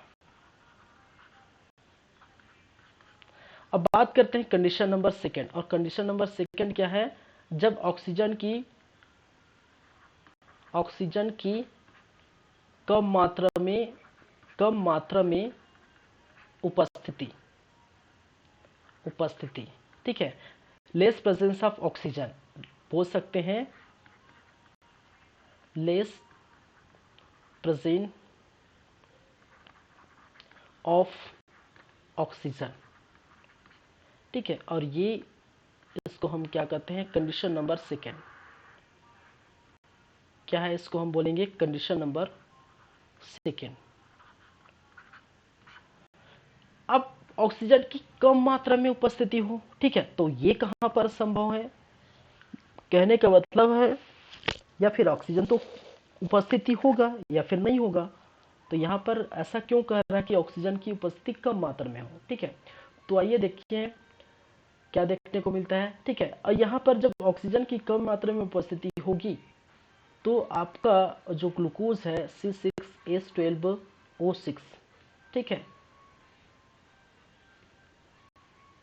अब बात करते हैं कंडीशन नंबर सेकंड, और कंडीशन नंबर सेकंड क्या है? जब ऑक्सीजन की कम मात्रा में उपस्थिति, ठीक है, लेस प्रेजेंस ऑफ ऑक्सीजन, बोल सकते हैं लेस प्रेजेंस ऑफ ऑक्सीजन, ठीक है। और ये इसको हम क्या कहते हैं? Condition number second. क्या है? इसको हम बोलेंगे कंडीशन नंबर सेकंड। अब ऑक्सीजन की कम मात्रा में उपस्थिति हो, ठीक है, तो ये कहां पर संभव है? कहने का मतलब है, या फिर ऑक्सीजन तो उपस्थिति होगा या फिर नहीं होगा, तो यहाँ पर ऐसा क्यों कह रहा है कि ऑक्सीजन की उपस्थिति कम मात्रा में हो। ठीक है, तो आइए देखिए क्या देखने को मिलता है। ठीक है, और यहाँ पर जब ऑक्सीजन की कम मात्रा में उपस्थिति होगी तो आपका जो ग्लूकोज है C6H12O6, ठीक है,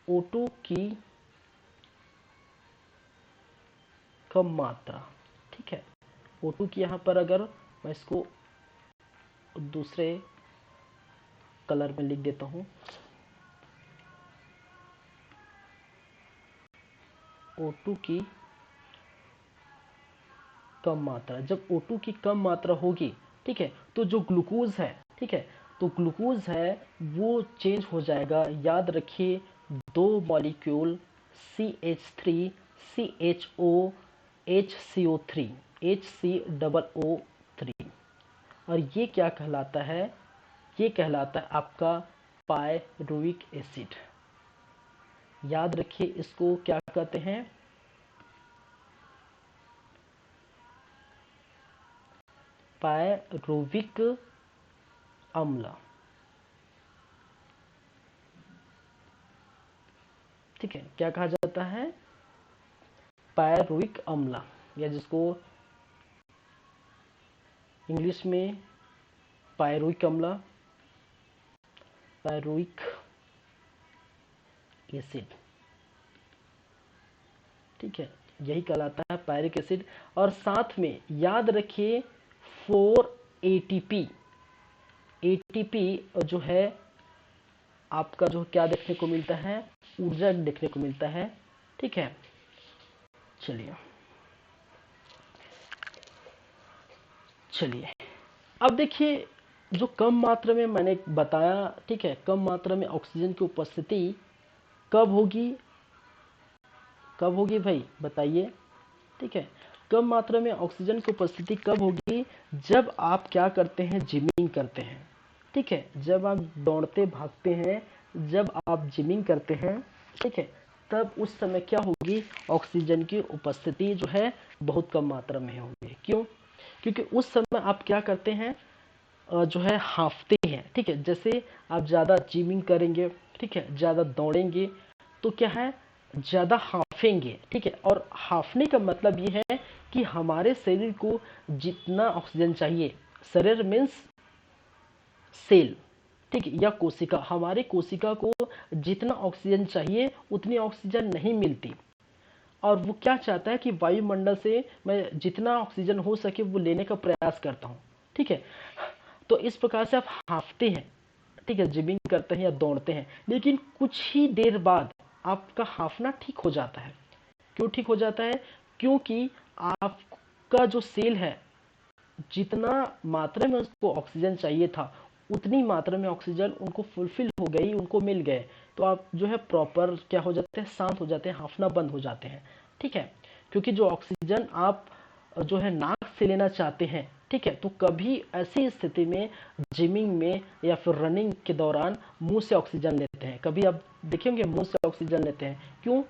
O2 की कम मात्रा, ठीक है, O2 की यहाँ पर अगर मैं इसको दूसरे कलर में लिख देता हूँ, O2 की कम मात्रा, जब O2 की कम मात्रा होगी, ठीक है, तो जो ग्लूकोज है, ठीक है, तो ग्लूकोज है वो चेंज हो जाएगा। याद रखिए, दो molecule CH3 CHO HCO3 HCOO3, और ये क्या कहलाता है, ये कहलाता है आपका पायरुविक एसिड। याद रखिए इसको क्या कहते हैं, पायरुविक अम्ल। ठीक है, क्या कहा जाता है, पायरुविक अम्ल, या जिसको इंग्लिश में पायरुविक अम्ल, पायरुविक एसिड। ठीक है, यही कहलाता है पायरिक एसिड। और साथ में याद रखिए 4 ATP, ATP जो है आपका जो क्या देखने को मिलता है, ऊर्जा देखने को मिलता है। ठीक है, चलिए चलिए अब देखिए, जो कम मात्रा में मैंने बताया, ठीक है, कम मात्रा में ऑक्सीजन की उपस्थिति कब होगी, कब होगी भाई बताइए। ठीक है, कम मात्रा में ऑक्सीजन की उपस्थिति कब होगी, जब आप क्या करते हैं, जिमिंग करते हैं। ठीक है, जब आप दौड़ते भागते हैं, जब आप जिमिंग करते हैं, ठीक है, तब उस समय क्या होगी, ऑक्सीजन की उपस्थिति जो है बहुत कम मात्रा में होगी। क्यों, क्योंकि उस समय आप क्या करते हैं, जो है हांफते हैं। ठीक है, जैसे आप ज़्यादा जिमिंग करेंगे, ठीक है, ज़्यादा दौड़ेंगे तो क्या है, ज़्यादा हांफेंगे। ठीक है, और हांफने का मतलब ये है कि हमारे शरीर को जितना ऑक्सीजन चाहिए, शरीर मीन्स सेल, ठीक है, या कोशिका, हमारे कोशिका को जितना ऑक्सीजन चाहिए उतनी ऑक्सीजन नहीं मिलती, और वो क्या चाहता है कि वायुमंडल से मैं जितना ऑक्सीजन हो सके वो लेने का प्रयास करता हूँ। ठीक है, तो इस प्रकार से आप हांफते हैं, ठीक है, जिमिंग करते हैं या दौड़ते हैं, लेकिन कुछ ही देर बाद आपका हांफना ठीक हो जाता है। क्यों ठीक हो जाता है, क्योंकि आपका जो सेल है जितना मात्रा में उसको ऑक्सीजन चाहिए था उतनी मात्रा में ऑक्सीजन उनको फुलफिल हो गई, उनको मिल गए, तो आप जो है प्रॉपर क्या हो जाते हैं, शांत हो जाते हैं, हांफना बंद हो जाते हैं। ठीक है, क्योंकि जो ऑक्सीजन आप जो है नाक से लेना चाहते हैं, ठीक है, तो कभी ऐसी स्थिति में जिमिंग में या फिर रनिंग के दौरान मुंह से ऑक्सीजन लेते हैं। कभी आप देखेंगे मुंह से ऑक्सीजन लेते हैं, क्यों,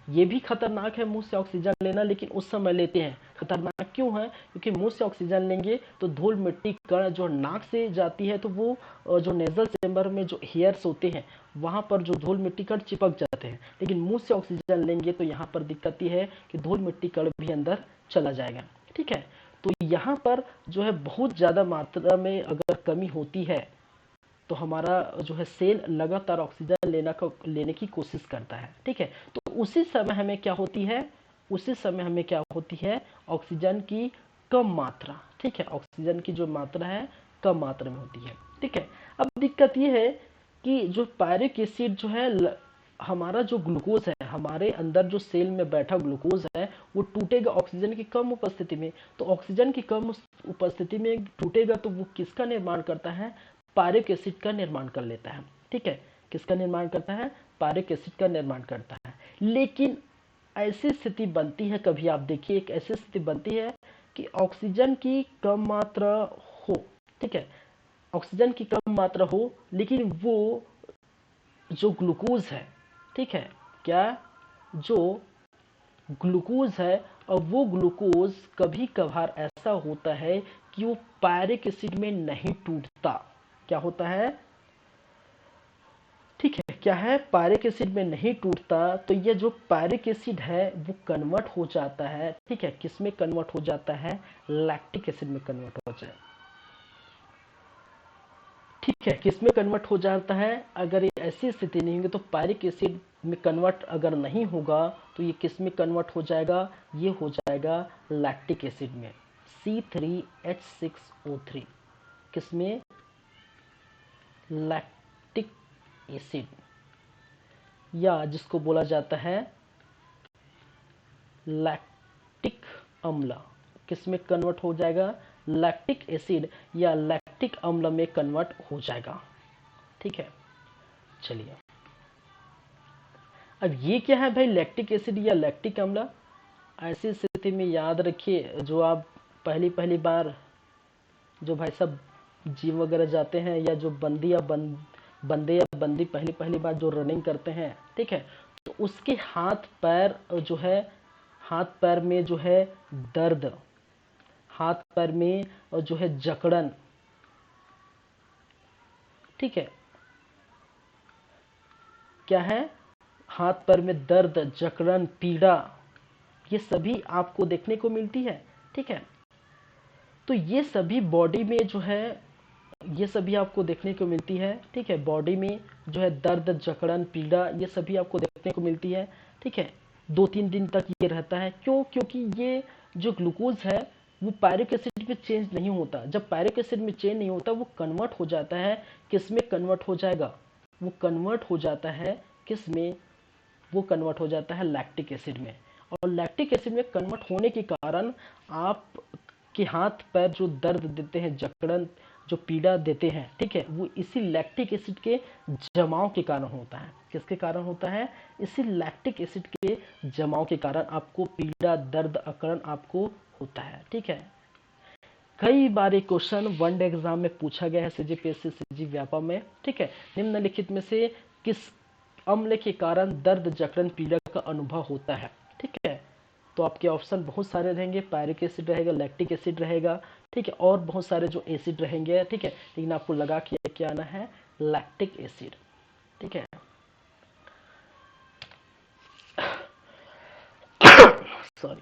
ये भी खतरनाक है मुंह से ऑक्सीजन लेना, लेकिन उस समय लेते हैं। खतरनाक क्यों है, क्योंकि मुंह से ऑक्सीजन लेंगे तो धूल मिट्टी कण जो नाक से जाती है, तो वो जो नेजल चेम्बर में जो हेयर्स होते हैं वहां पर जो धूल मिट्टी कण चिपक जाते हैं, लेकिन मुंह से ऑक्सीजन लेंगे तो यहाँ पर दिक्कत ये है कि धूल मिट्टी कण भी अंदर चला जाएगा। ठीक है, तो यहाँ पर जो है बहुत ज़्यादा मात्रा में अगर कमी होती है तो हमारा जो है सेल लगातार ऑक्सीजन लेने की कोशिश करता है। ठीक है, तो उसी समय हमें क्या होती है, उसी समय हमें क्या होती है, ऑक्सीजन की कम मात्रा, ठीक है, ऑक्सीजन की जो मात्रा है कम मात्रा में होती है। ठीक है, अब दिक्कत ये है कि जो पायरिक एसिड जो है हमारा जो ग्लूकोज है, हमारे अंदर जो सेल में बैठा ग्लूकोज है वो टूटेगा ऑक्सीजन की कम उपस्थिति में। तो ऑक्सीजन की कम उपस्थिति में टूटेगा तो वो किसका निर्माण करता है, पायरिक एसिड का निर्माण कर लेता है। ठीक है, किसका निर्माण करता है, पायरिक एसिड का निर्माण करता है। लेकिन ऐसी स्थिति बनती है, कभी आप देखिए एक ऐसी स्थिति बनती है कि ऑक्सीजन की कम मात्रा हो, ठीक है, ऑक्सीजन की कम मात्रा हो, लेकिन वो जो ग्लूकोज है, ठीक है, क्या, जो ग्लूकोज है, और वो ग्लूकोज कभी कभार ऐसा होता है कि वो पायरिक एसिड में नहीं टूटता। क्या होता है, ठीक है, क्या है, पायरिक एसिड में नहीं टूटता, तो ये जो पायरिक एसिड है वो कन्वर्ट हो जाता है, ठीक है, किस में कन्वर्ट हो जाता है, लैक्टिक एसिड में कन्वर्ट हो जाए, ठीक है, किस में कन्वर्ट हो जाता है, अगर ये ऐसी स्थिति नहीं होगी तो पायरिक एसिड में कन्वर्ट अगर नहीं होगा तो ये किस में कन्वर्ट हो जाएगा, ये हो जाएगा लैक्टिक एसिड में, C3H6O3, किस में, लैक्टिक एसिड, या जिसको बोला जाता है लैक्टिक अम्ल, किस में कन्वर्ट हो जाएगा, लैक्टिक एसिड या लैक्टिक अम्ल में कन्वर्ट हो जाएगा, ठीक है। चलिए, अब ये क्या है भाई, लैक्टिक एसिड या लैक्टिक अम्ल, ऐसी स्थिति में याद रखिए, जो आप पहली पहली बार, जो भाई सब जिम वगैरह जाते हैं, या जो बंदे या बंदी पहली पहली बार जो रनिंग करते हैं, ठीक है, तो उसके हाथ पैर जो है, हाथ पैर में जो है दर्द, हाथ पैर में जो है जकड़न, ठीक है, क्या है, हाथ पैर में दर्द, जकड़न, पीड़ा, ये सभी आपको देखने को मिलती है, ठीक है। तो ये सभी बॉडी में जो है, ये सभी आपको देखने को मिलती है, ठीक है, बॉडी में जो है दर्द, जकड़न, पीड़ा, ये सभी आपको देखने को मिलती है, ठीक है, 2-3 दिन तक ये रहता है, क्यों, क्योंकि ये जो ग्लूकोज है वो पायरिक एसिड में चेंज नहीं होता, जब पायरिक एसिड में चेंज नहीं होता वो कन्वर्ट हो जाता है, किस में कन्वर्ट हो जाएगा, वो कन्वर्ट हो जाता है किस में, वो कन्वर्ट हो जाता है लैक्टिक एसिड में, और लैक्टिक एसिड में कन्वर्ट होने के कारण आप के हाथ पैर जो दर्द देते हैं, जकड़न, जो पीड़ा देते हैं, ठीक है, वो इसी लैक्टिक एसिड के जमाव के कारण होता है, किसके कारण होता है, इसी लैक्टिक एसिड के जमाव के कारण आपको पीड़ा, दर्द, अकड़न आपको होता है, ठीक है। कई बार एक क्वेश्चन वनडे एग्जाम में पूछा गया है सीजीपीएससी सीजी व्यापा में, ठीक है, निम्नलिखित में से किस अम्ल के कारण दर्द, जकड़न, पीड़ा का अनुभव होता है, ठीक है। तो आपके ऑप्शन बहुत सारे रहेंगे, पायरिक एसिड रहेगा, लैक्टिक एसिड रहेगा, ठीक है, और बहुत सारे जो एसिड रहेंगे, ठीक है, लेकिन आपको लगा के क्या आना है, लैक्टिक एसिड, ठीक है। सॉरी,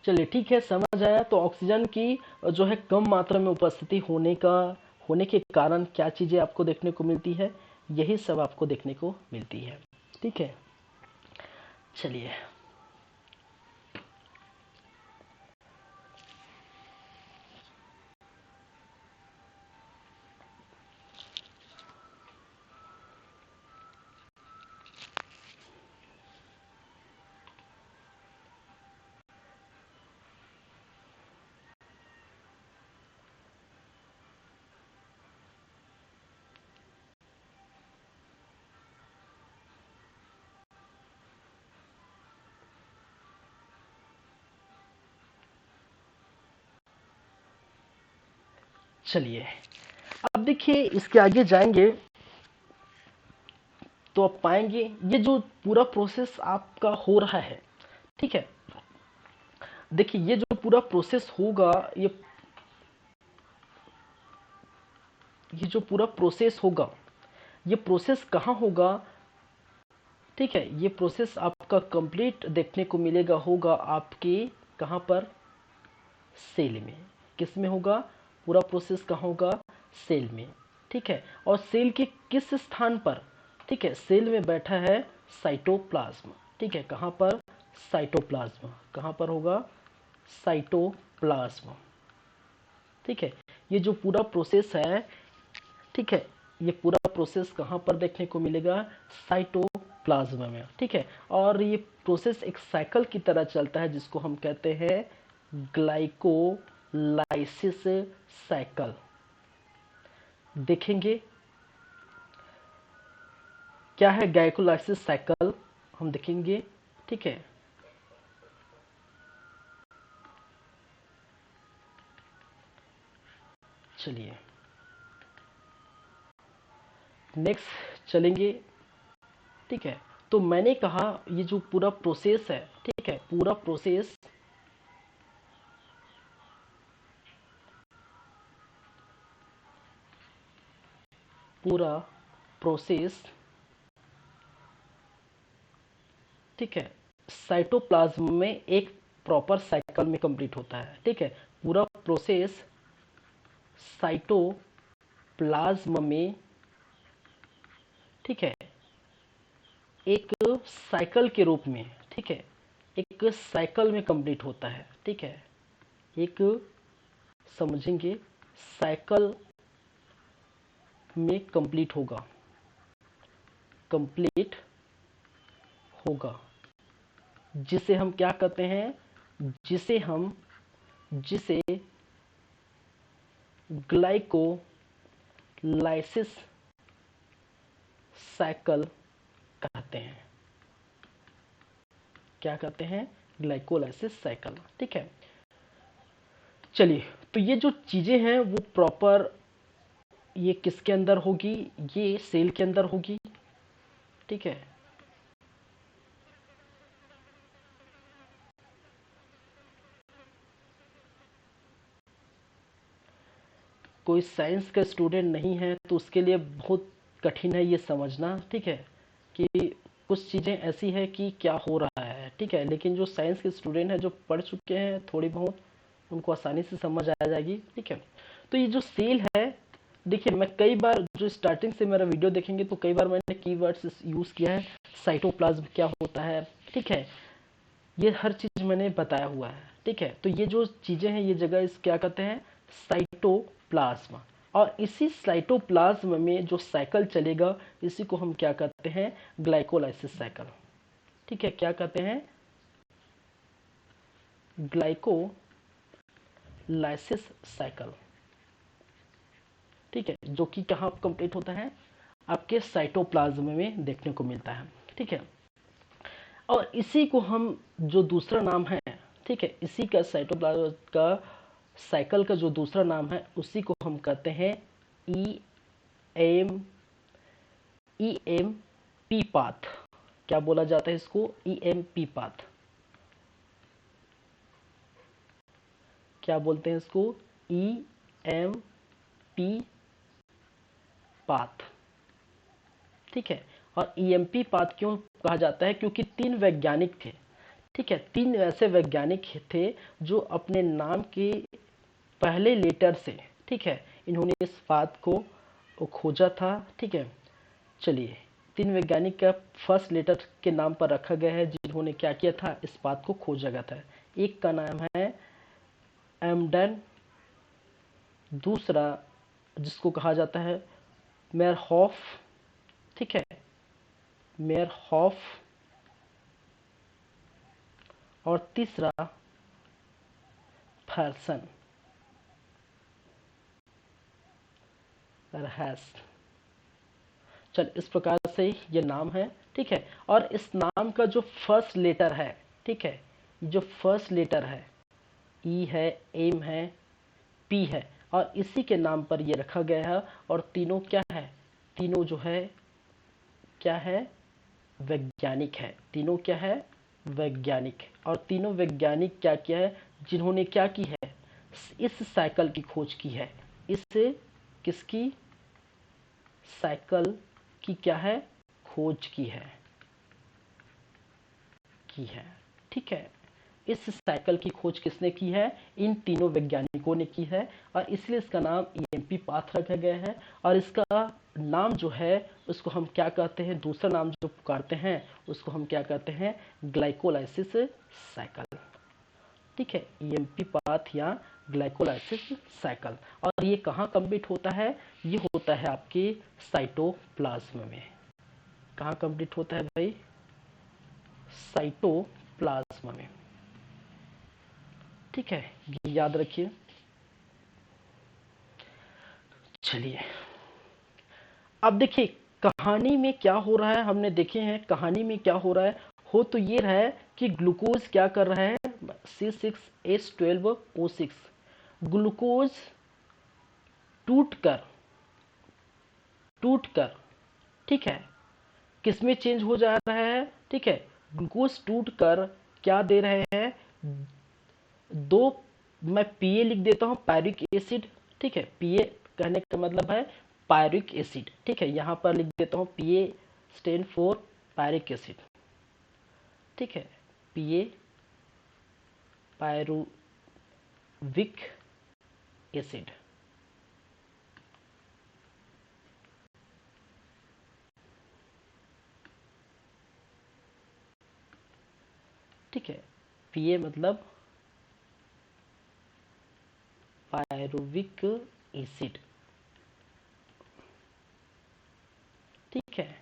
चलिए ठीक है, समझ आया। तो ऑक्सीजन की जो है कम मात्रा में उपस्थिति होने के कारण क्या चीजें आपको देखने को मिलती है, यही सब आपको देखने को मिलती है, ठीक है। चलिए, चलिए, अब देखिए इसके आगे जाएंगे तो आप पाएंगे ये जो पूरा प्रोसेस आपका हो रहा है, ठीक है, देखिए ये जो पूरा प्रोसेस होगा, ये जो पूरा प्रोसेस होगा, ये प्रोसेस कहाँ होगा, ठीक है, ये प्रोसेस आपका कंप्लीट देखने को मिलेगा, होगा आपके कहाँ पर, सेल में, किस में होगा, पूरा प्रोसेस कहाँ होगा, सेल में, ठीक है, और सेल के किस स्थान पर, ठीक है, सेल में बैठा है साइटोप्लाज्म, ठीक है, कहाँ पर, साइटोप्लाज्म, कहाँ पर होगा, साइटोप्लाज्म, ठीक है। ये जो पूरा प्रोसेस है, ठीक है, ये पूरा प्रोसेस कहाँ पर देखने को मिलेगा, साइटोप्लाज्म में, ठीक है, और ये प्रोसेस एक साइकिल की तरह चलता है जिसको हम कहते हैं ग्लाइकोलाइसिस साइकिल, देखेंगे क्या है ग्लाइकोलाइसिस साइकिल, हम देखेंगे, ठीक है। चलिए नेक्स्ट चलेंगे। ठीक है, तो मैंने कहा ये जो पूरा प्रोसेस है, ठीक है, पूरा प्रोसेस पूरा प्रोसेस ठीक है साइटोप्लाज्म में एक प्रॉपर साइकिल में कंप्लीट होता है। ठीक है, पूरा प्रोसेस साइटोप्लाज्म में, ठीक है, एक साइकिल के रूप में, ठीक है, एक साइकिल में कंप्लीट होता है। ठीक है, एक समझेंगे साइकिल में कंप्लीट होगा, जिसे हम क्या कहते हैं, जिसे ग्लाइकोलाइसिस साइकिल कहते हैं। क्या कहते हैं? Glycolysis cycle. ठीक है, चलिए, तो ये जो चीजें हैं वो प्रॉपर ये किसके अंदर होगी? ये सेल के अंदर होगी। ठीक है, कोई साइंस का स्टूडेंट नहीं है तो उसके लिए बहुत कठिन है ये समझना। ठीक है, कि कुछ चीज़ें ऐसी है कि क्या हो रहा है। ठीक है, लेकिन जो साइंस के स्टूडेंट हैं, जो पढ़ चुके हैं थोड़ी बहुत, उनको आसानी से समझ आ जाएगी। ठीक है, तो ये जो सेल है, देखिए मैं कई बार जो स्टार्टिंग से मेरा वीडियो देखेंगे तो कई बार मैंने कीवर्ड्स यूज़ किया है। साइटोप्लाज्म क्या होता है, ठीक है, ये हर चीज़ मैंने बताया हुआ है। ठीक है, तो ये जो चीज़ें हैं ये जगह इस क्या कहते हैं? साइटोप्लाज्म। और इसी साइटोप्लाज्म में जो साइकिल चलेगा इसी को हम क्या कहते हैं? Glycolysis cycle. ठीक है, क्या कहते हैं? Glycolysis cycle. ठीक है, जो कि कहाँ कंप्लीट होता है? आपके साइटोप्लाज्म में देखने को मिलता है। ठीक है, और इसी को हम जो दूसरा नाम है, ठीक है, इसी का साइटोप्लाज्म का साइकिल का जो दूसरा नाम है उसी को हम कहते हैं ई एम पी पाथ। क्या बोला जाता है इसको? EMP path. क्या बोलते हैं इसको? EMP path. ठीक है, और EMP पाथ क्यों कहा जाता है? क्योंकि 3 वैज्ञानिक थे। ठीक है, 3 ऐसे वैज्ञानिक थे जो अपने नाम के पहले लेटर से, ठीक है, इन्होंने इस पाथ को खोजा था। ठीक है, चलिए, 3 वैज्ञानिक का फर्स्ट लेटर के नाम पर रखा गया है जिन्होंने क्या किया था? इस बात को खोजा गया था। एक का नाम है एमडन, दूसरा जिसको कहा जाता है मेयरहॉफ, ठीक है, मेयरहॉफ, और तीसरा फर्सन रैस। चल, इस प्रकार से ये नाम है। ठीक है, और इस नाम का जो फर्स्ट लेटर है, ठीक है, जो फर्स्ट लेटर है, ई है, एम है, पी है, और इसी के नाम पर ये रखा गया है। और तीनों क्या है? तीनों जो है क्या है? वैज्ञानिक है। तीनों क्या है? वैज्ञानिक। और तीनों वैज्ञानिक क्या किया है? जिन्होंने क्या की है? इस साइकिल की खोज की है। इस किसकी? साइकिल की क्या है? खोज की है। ठीक है, इस साइकिल की खोज किसने की है? इन तीनों वैज्ञानिकों ने की है, और इसलिए इसका नाम EMP पाथ रखा गया है। और इसका नाम जो है उसको हम क्या कहते हैं? दूसरा नाम जो पुकारते हैं उसको हम क्या कहते हैं? Glycolysis cycle. ठीक है, EMP पाथ या ग्लाइकोलाइसिस साइकिल। और ये कहाँ कंप्लीट होता है? ये होता है आपके साइटोप्लाज्म में। कहाँ कंप्लीट होता है भाई? साइटोप्लाज्म में। ठीक है, ये याद रखिए। चलिए, अब देखिए कहानी में क्या हो रहा है। हमने देखे हैं कहानी में क्या हो रहा है। हो तो ये रहा है कि ग्लूकोज क्या कर रहा है? C6H12O6 ग्लूकोज टूट कर, ठीक है, किसमें चेंज हो जा रहा है, ठीक है, ग्लूकोज टूट कर क्या दे रहे हैं, दो, मैं पीए लिख देता हूं, पायरिक एसिड, ठीक है, पीए कहने का मतलब है पायरिक एसिड, ठीक है, यहां पर लिख देता हूं पीए स्टैंड फॉर पायरिक एसिड, ठीक है, पीए पायरुविक एसिड, ठीक है, पीए मतलब पायरुविक एसिड, ठीक है,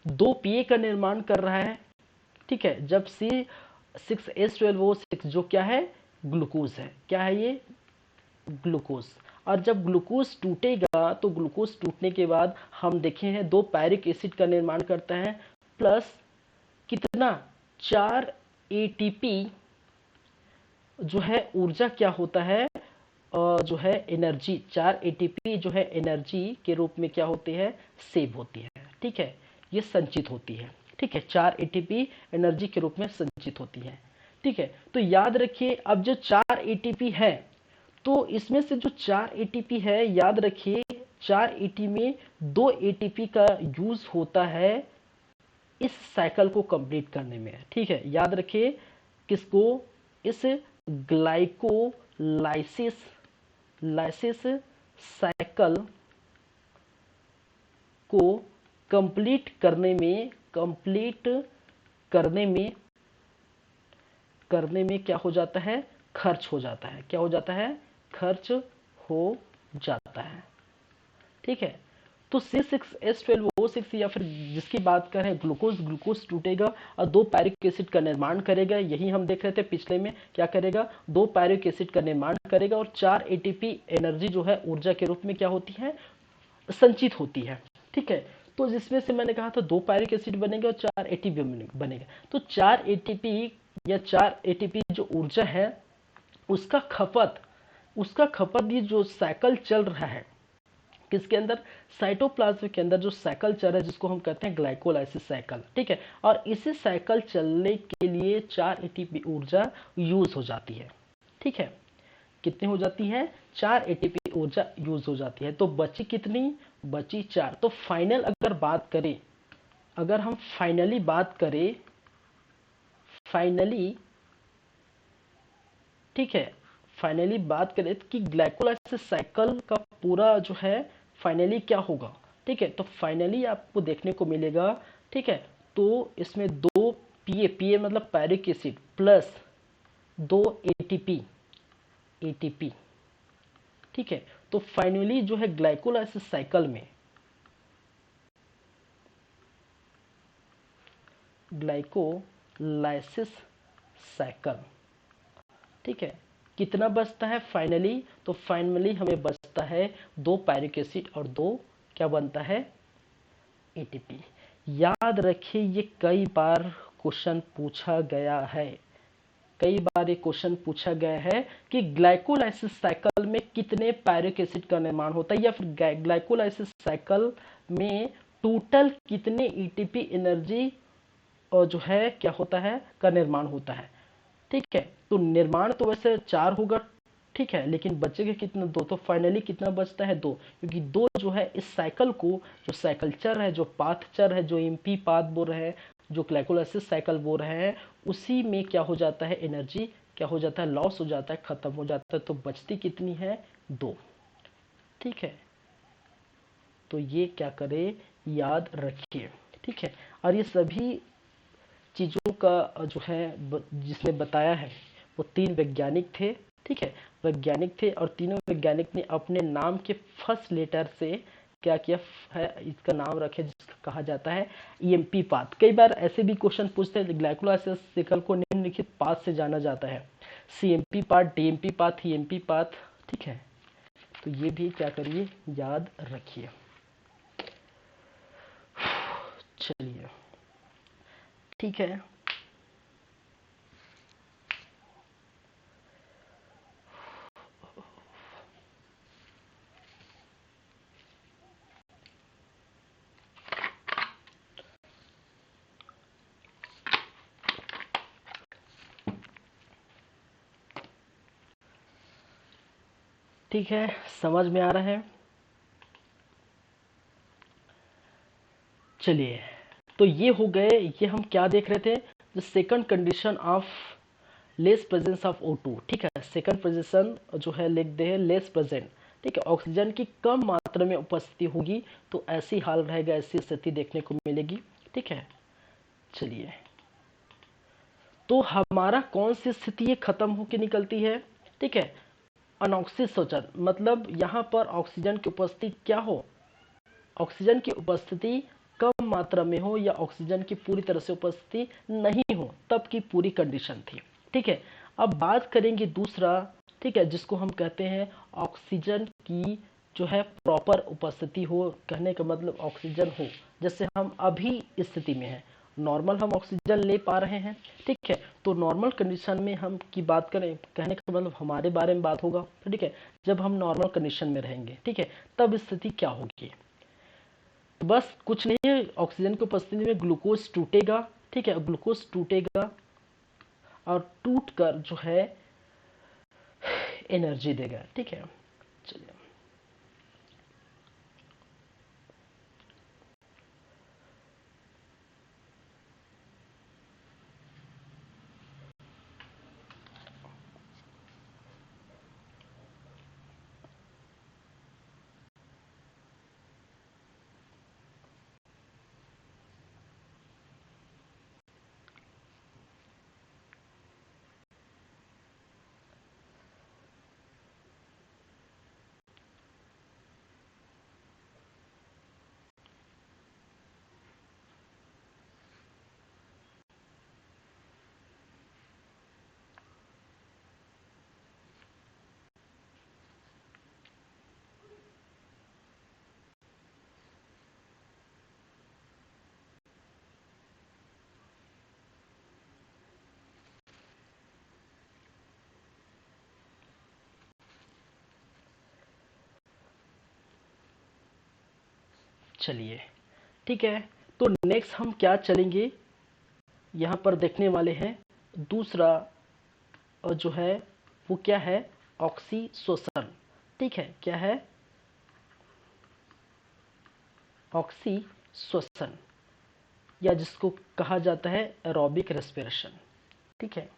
दो पीए का निर्माण कर रहा है, ठीक है, जब C6H12O6 जो क्या है, ग्लूकोज है, क्या है ये, ग्लूकोज, और जब ग्लूकोज टूटेगा तो ग्लूकोज टूटने के बाद हम देखे हैं दो पायरिक एसिड का निर्माण करता है, प्लस कितना, 4 ATP जो है ऊर्जा क्या होता है, जो है एनर्जी, 4 ATP जो है एनर्जी के रूप में क्या होती है, सेव होती है, ठीक है, ये संचित होती है, ठीक है, 4 ATP एनर्जी के रूप में संचित होती है, ठीक है, तो याद रखिए अब जो 4 ATP है, तो इसमें से जो 4 ATP है, याद रखिए 4 ATP में 2 ATP का यूज होता है इस साइकिल को कंप्लीट करने में, ठीक है, याद रखिए किसको, इस ग्लाइकोलाइसिस लाइसिस साइकिल को कंप्लीट करने में क्या हो जाता है, खर्च हो जाता है, क्या हो जाता है, खर्च हो जाता है, ठीक है, तो C6H12O6 या फिर जिसकी बात करें ग्लूकोज टूटेगा और दो पायरिक एसिड का निर्माण करेगा, यही हम देख रहे थे पिछले में, क्या करेगा, दो पायरिक एसिड का निर्माण करेगा और 4 ATP एनर्जी जो है ऊर्जा के रूप में क्या होती है, संचित होती है, ठीक है, तो जिसमें से मैंने कहा था दो पायरिक एसिड बनेगा और 4 ATP बनेगा, तो 4 ATP या 4 ATP जो ऊर्जा है उसका खपत ये जो साइकिल चल रहा है किसके अंदर, साइटोप्लाज्म के अंदर जो साइकिल चल रहा है जिसको हम कहते हैं ग्लाइकोलाइसिस साइकिल, ठीक है, और इसी साइकिल चलने के लिए 4 ATP ऊर्जा यूज हो जाती है, ठीक है, कितनी हो जाती है, 4 ATP ऊर्जा यूज हो जाती है, तो बची कितनी, बची 4, तो फाइनल अगर हम फाइनली, ठीक है, फाइनली बात करें कि ग्लाइकोलाइसिस साइकिल का पूरा जो है फाइनली क्या होगा, ठीक है, तो फाइनली आपको देखने को मिलेगा, ठीक है, तो इसमें दो पीए मतलब पैरिक एसिड प्लस 2 एटीपी, ठीक है, तो फाइनली जो है ग्लाइकोलाइसिस साइकिल, ठीक है, कितना बचता है फाइनली, तो फाइनली हमें बचता है दो पायरिक एसिड और दो क्या बनता है, एटीपी। याद रखिए ये कई बार क्वेश्चन पूछा गया है, कई बार ये क्वेश्चन पूछा गया है कि ग्लाइकोलाइसिस साइकिल में कितने पायरिक एसिड का निर्माण होता है, या फिर ग्लाइकोलाइसिस साइकिल में टोटल कितने एटीपी एनर्जी और जो है क्या होता है का निर्माण होता है, ठीक है, तो निर्माण तो वैसे 4 होगा, ठीक है, लेकिन बचेगा कितना, 2, तो फाइनली कितना बचता है, 2, क्योंकि 2 जो है इस साइकिल को, जो साइकिल चर है, जो पाथ चर है, जो एमपी पाथ बोल रहे हैं, जो ग्लाइकोलाइसिस साइकिल बोल रहे हैं, उसी में क्या हो जाता है, एनर्जी क्या हो जाता है, लॉस हो जाता है, खत्म हो जाता है, तो बचती कितनी है, 2, ठीक है, तो ये क्या करे, याद रखिए, ठीक है, और ये सभी चीज़ों का जो है जिसने बताया है वो 3 वैज्ञानिक थे, ठीक है, वैज्ञानिक थे, और तीनों वैज्ञानिक ने अपने नाम के फर्स्ट लेटर से क्या किया है, इसका नाम रखे जिसका कहा जाता है ईएमपी पाथ। कई बार ऐसे भी क्वेश्चन पूछते हैं, ग्लाइकोलाइसिस साइकिल को निम्नलिखित पाथ से जाना जाता है, CMP path, DMP path, EMP path, ठीक है, तो ये भी क्या करिए, याद रखिए, चलिए, ठीक है, ठीक है, समझ में आ रहा है। चलिए, तो ये हो गए, ये हम क्या देख रहे थे, the second condition of less presence of O2। ठीक है, सेकंड पोजीशन जो है लिख दे है लेस प्रेजेंट। ठीक है, ऑक्सीजन की कम मात्रा में उपस्थिति होगी तो ऐसी हाल रहेगा, ऐसी स्थिति देखने को मिलेगी। ठीक है, चलिए, तो हमारा कौन सी स्थिति ये खत्म होकर निकलती है। ठीक है, अनऑक्सीसोचन, मतलब यहाँ पर ऑक्सीजन की उपस्थिति क्या हो, ऑक्सीजन की उपस्थिति कम मात्रा में हो या ऑक्सीजन की पूरी तरह से उपस्थिति नहीं हो, तब की पूरी कंडीशन थी। ठीक है, अब बात करेंगे दूसरा। ठीक है, जिसको हम कहते हैं ऑक्सीजन की जो है प्रॉपर उपस्थिति हो, कहने का मतलब ऑक्सीजन हो, जैसे हम अभी स्थिति में हैं, नॉर्मल हम ऑक्सीजन ले पा रहे हैं। ठीक है, तो नॉर्मल कंडीशन में हम की बात करें, कहने का मतलब हमारे बारे में बात होगा। ठीक है, जब हम नॉर्मल कंडीशन में रहेंगे, ठीक है, तब स्थिति क्या होगी, बस कुछ नहीं है, ऑक्सीजन की उपस्थिति में ग्लूकोज टूटेगा। ठीक है, ग्लूकोज टूटेगा और टूट कर जो है एनर्जी देगा। ठीक है, चलिए, चलिए, ठीक है, तो नेक्स्ट हम क्या चलेंगे, यहाँ पर देखने वाले हैं दूसरा जो है वो क्या है, ऑक्सीशोषण। ठीक है, क्या है, ऑक्सीशोषण, या जिसको कहा जाता है एरोबिक रेस्पिरेशन। ठीक है,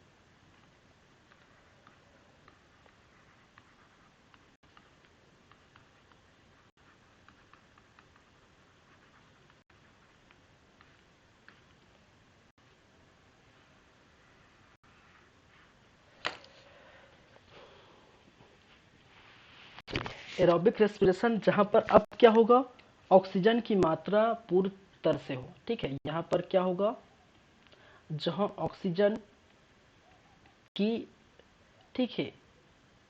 एरोबिक रेस्पिरेशन, जहां पर अब क्या होगा, ऑक्सीजन की मात्रा पूर्ण तरह से हो। ठीक है, यहाँ पर क्या होगा, जहां ऑक्सीजन की, ठीक है,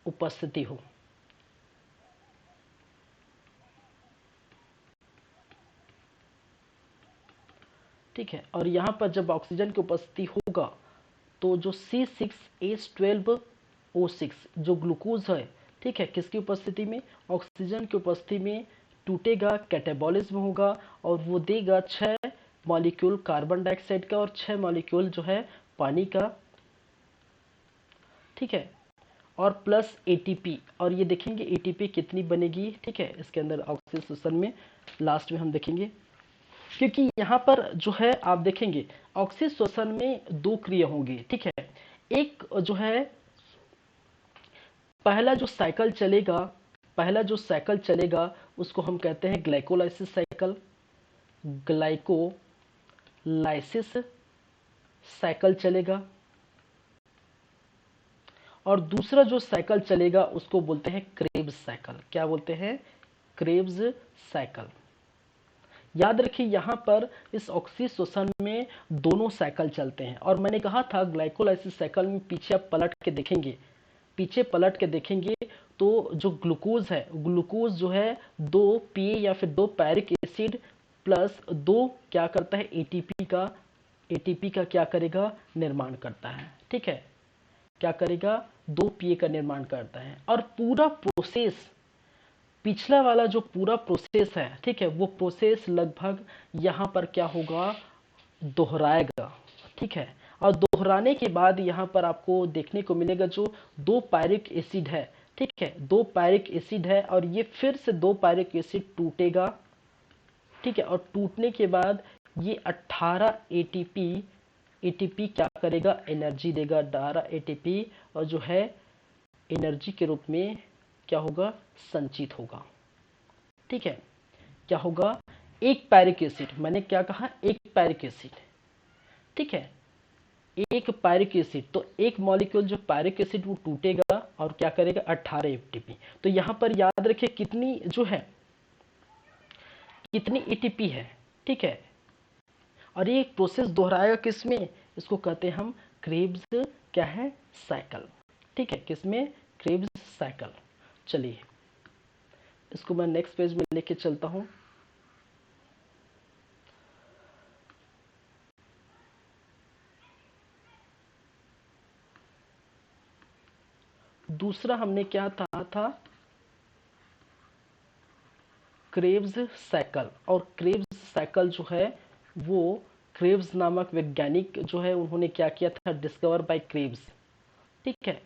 उपस्थिति हो। ठीक है, और यहाँ पर जब ऑक्सीजन की उपस्थिति होगा तो जो C6H12O6 जो ग्लूकोज है, ठीक है, किसकी उपस्थिति में, ऑक्सीजन की उपस्थिति में टूटेगा, कैटाबॉलिज्म होगा और वो देगा 6 मॉलिक्यूल कार्बन डाइऑक्साइड का और 6 मॉलिक्यूल जो है पानी का। ठीक है, और प्लस एटीपी, और ये देखेंगे एटीपी कितनी बनेगी। ठीक है, इसके अंदर ऑक्सीजन में लास्ट में हम देखेंगे, क्योंकि यहाँ पर जो है आप देखेंगे ऑक्सीशोषण में दो क्रिया होंगी। ठीक है, एक जो है पहला जो साइकिल चलेगा, पहला जो साइकिल चलेगा उसको हम कहते हैं ग्लाइकोलाइसिस साइकिल, ग्लाइकोलाइसिस साइकिल चलेगा, और दूसरा जो साइकिल चलेगा उसको बोलते हैं क्रेब्स साइकिल। क्या बोलते हैं, क्रेब्स साइकिल। याद रखिए यहाँ पर इस ऑक्सीशोषण में दोनों साइकिल चलते हैं, और मैंने कहा था ग्लाइकोलाइसिस साइकिल में पीछे आप पलट के देखेंगे, पीछे पलट के देखेंगे तो जो ग्लूकोज है, ग्लूकोज जो है दो पी या फिर दो पैरिक एसिड प्लस दो क्या करता है, एटीपी का क्या करेगा, निर्माण करता है। ठीक है, क्या करेगा, दो पीए का निर्माण करता है, और पूरा प्रोसेस, पिछला वाला जो पूरा प्रोसेस है, ठीक है, वो प्रोसेस लगभग यहाँ पर क्या होगा, दोहराएगा। ठीक है, और दोहराने के बाद यहाँ पर आपको देखने को मिलेगा जो दो पायरिक एसिड है, ठीक है, 2 पायरिक एसिड है और ये फिर से 2 पायरिक एसिड टूटेगा, ठीक है, और टूटने के बाद ये 18 एटीपी क्या करेगा, एनर्जी देगा, 18 एटीपी, और जो है एनर्जी के रूप में क्या होगा, संचित होगा। ठीक है, क्या होगा, एक पायरिक एसिड, मैंने क्या कहा, एक पायरिक एसिड, ठीक है, एक पायरिक एसिड, तो एक मॉलिक्यूल जो पायरिक एसिड वो टूटेगा और क्या करेगा, 18 एटीपी। तो यहां पर याद रखिए कितनी जो है, कितनी एटीपी है, ठीक है, और ये प्रोसेस दोहराएगा किसमें, इसको कहते हैं हम क्रेब्स क्या है, साइकिल। ठीक है, किसमें, क्रेब्स साइकिल। चलिए इसको मैं नेक्स्ट पेज में लेके चलता हूं। दूसरा हमने क्या था क्रेब्स साइकिल, और क्रेब्स साइकिल जो है वो क्रेब्स नामक वैज्ञानिक जो है उन्होंने क्या किया था, डिस्कवर बाय क्रेब्स, ठीक है,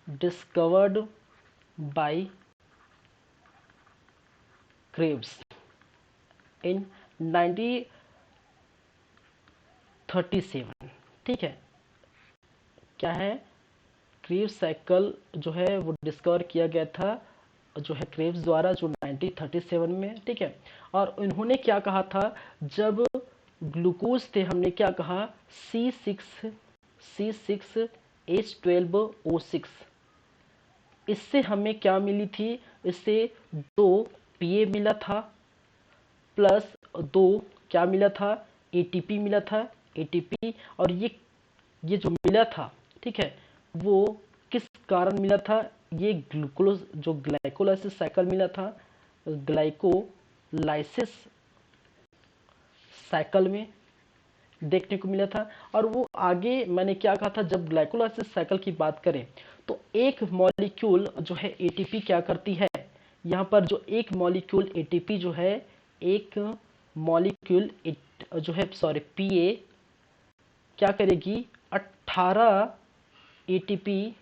डिस्कवर्ड बाय क्रेब्स इन 1937। ठीक है, क्या है, क्रेब्स साइकिल जो है वो डिस्कवर किया गया था जो है क्रेब्स द्वारा, जो 1937 में, ठीक है, और इन्होंने क्या कहा था, जब ग्लूकोज थे, हमने क्या कहा, C6H12O6, इससे हमें क्या मिली थी, इससे 2 Pa मिला था, प्लस 2 क्या मिला था, एटीपी मिला था, एटीपी, और ये जो मिला था, ठीक है, वो किस कारण मिला था, ये ग्लूकोज जो ग्लाइकोलाइसिस साइकिल मिला था, ग्लाइकोलाइसिस साइकिल में देखने को मिला था। और वो आगे मैंने क्या कहा था, जब ग्लाइकोलाइसिस साइकिल की बात करें तो एक मॉलिक्यूल जो है एटीपी क्या करती है, यहाँ पर जो एक मॉलिक्यूल एटीपी जो है, एक मॉलिक्यूल जो है सॉरी पीए क्या करेगी, 18 एटीपी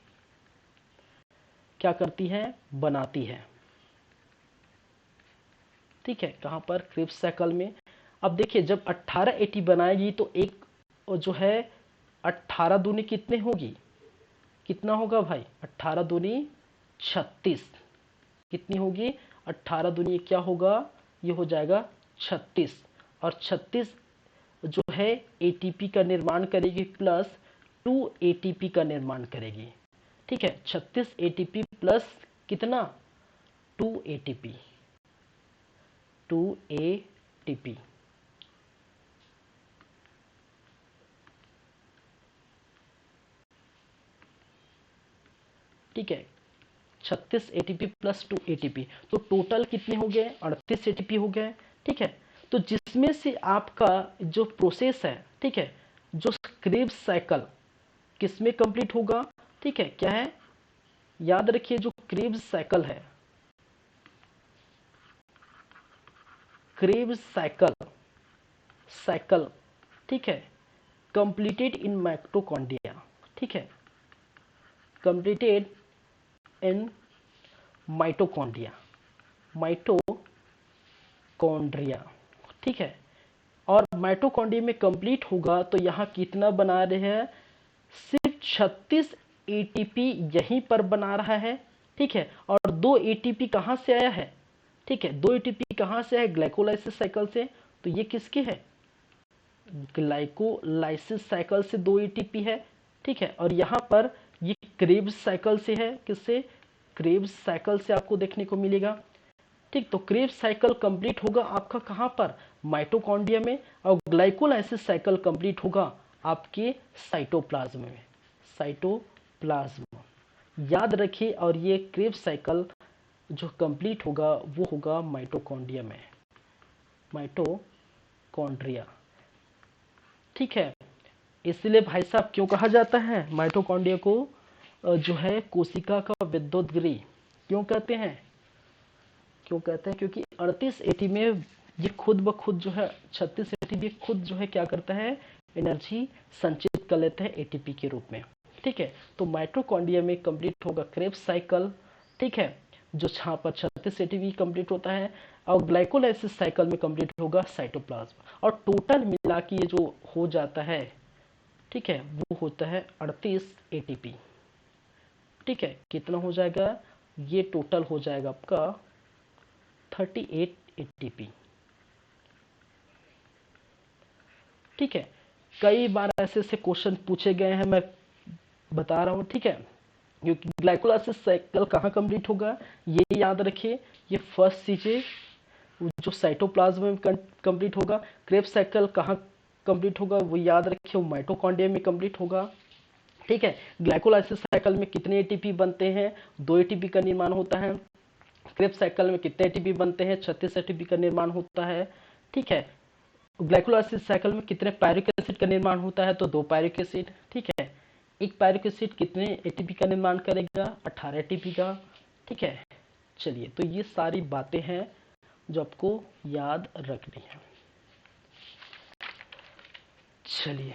क्या करती है, बनाती है। ठीक है, कहां पर, क्रेब्स साइकिल में। अब देखिए जब 18 एटी बनाएगी तो एक जो है 18 दूनी कितने होगी, कितना होगा भाई, 18 दूनी 36, कितनी होगी, 18 दूनी क्या होगा, ये हो जाएगा 36, और 36 जो है एटीपी का निर्माण करेगी, प्लस 2 एटीपी का निर्माण करेगी। ठीक है, 36 एटीपी प्लस कितना, 2 एटीपी, 2 एटीपी। ठीक है, 36 एटीपी प्लस 2 एटीपी, तो टोटल कितने हो गए, 38 एटीपी हो गए। ठीक है, तो जिसमें से आपका जो प्रोसेस है, ठीक है, जो क्रेब्स साइकिल किसमें कंप्लीट होगा, ठीक है, क्या है, याद रखिए जो क्रेब्स साइकिल है, क्रेब्स साइकिल, ठीक है, कंप्लीटेड इन माइटोकॉन्ड्रिया, ठीक है, कंप्लीटेड इन माइटोकॉन्ड्रिया, माइटोकॉन्ड्रिया, ठीक है, और माइटोकॉन्ड्रिया में कंप्लीट होगा तो यहाँ कितना बना रहे हैं, सिर्फ 36 एटीपी यहीं पर बना रहा है। ठीक है, और 2 एटीपी कहाँ से आया है, ठीक है, 2 एटीपी कहाँ से है, ग्लाइकोलाइसिस साइकिल से, तो ये किसके है, ग्लाइकोलाइसिस साइकिल से 2 एटीपी है। ठीक है, और यहाँ पर ये क्रेब्स साइकिल से है, किससे, क्रेब्स साइकिल से आपको देखने को मिलेगा। ठीक, तो क्रेब्स साइकिल कंप्लीट होगा आपका कहाँ पर, माइटोकॉन्ड्रिया में, और ग्लाइकोलाइसिस साइकिल कंप्लीट होगा आपके साइटोप्लाज्म में, साइटोप्लाज्म याद रखिए। और ये क्रेब्स साइकिल जो कंप्लीट होगा वो होगा माइटोकॉन्ड्रिया में, माइटोकॉन्ड्रिया। ठीक है, इसलिए भाई साहब क्यों कहा जाता है माइटोकॉन्ड्रिया को जो है कोशिका का विद्युत गृह, क्यों कहते हैं, क्यों कहते हैं, क्योंकि 38 एटी में ये खुद ब खुद जो है 36 एटी भी खुद जो है क्या करता है, एनर्जी संचित कर लेता है एटीपी के रूप में। ठीक है। तो माइटोकॉन्ड्रिया में कंप्लीट होगा क्रेब्स साइकिल, ठीक है, जो जहाँ पर 36 एटीपी कंप्लीट होता है, और ग्लाइकोलाइसिस साइकिल में कंप्लीट होगा साइटोप्लाज्म, और टोटल मिला के ये जो हो जाता है, ठीक है, वो होता है 38 एटीपी। ठीक है, कितना हो जाएगा, ये टोटल हो जाएगा आपका 38 एटीपी। ठीक है, कई बार ऐसे ऐसे क्वेश्चन पूछे गए हैं, मैं बता रहा हूँ, ठीक है, क्योंकि ग्लाइकोलाइसिस साइकिल कहाँ कंप्लीट होगा ये याद रखिए, ये फर्स्ट चीजें जो साइटोप्लाज्म में कंप्लीट होगा। क्रेब्स साइकिल कहाँ कंप्लीट होगा वो याद रखिए, वो माइटोकॉन्ड्रिया में कंप्लीट होगा। ठीक है, ग्लाइकोलाइसिस साइकिल में कितने एटीपी बनते हैं, 2 एटीपी का निर्माण होता है। क्रेब्स साइकिल में कितने एटीपी बनते हैं, 36 एटीपी का निर्माण होता है। ठीक है, ग्लाइकोलाइसिस साइकिल में कितने पायरिक एसिड का निर्माण होता है, तो 2 पायरिक एसिड। ठीक है, एक पायरिक एसिड कितने एटीपी का निर्माण करेगा, 18 एटीपी का। ठीक है, चलिए, तो ये सारी बातें हैं जो आपको याद रखनी है। चलिए,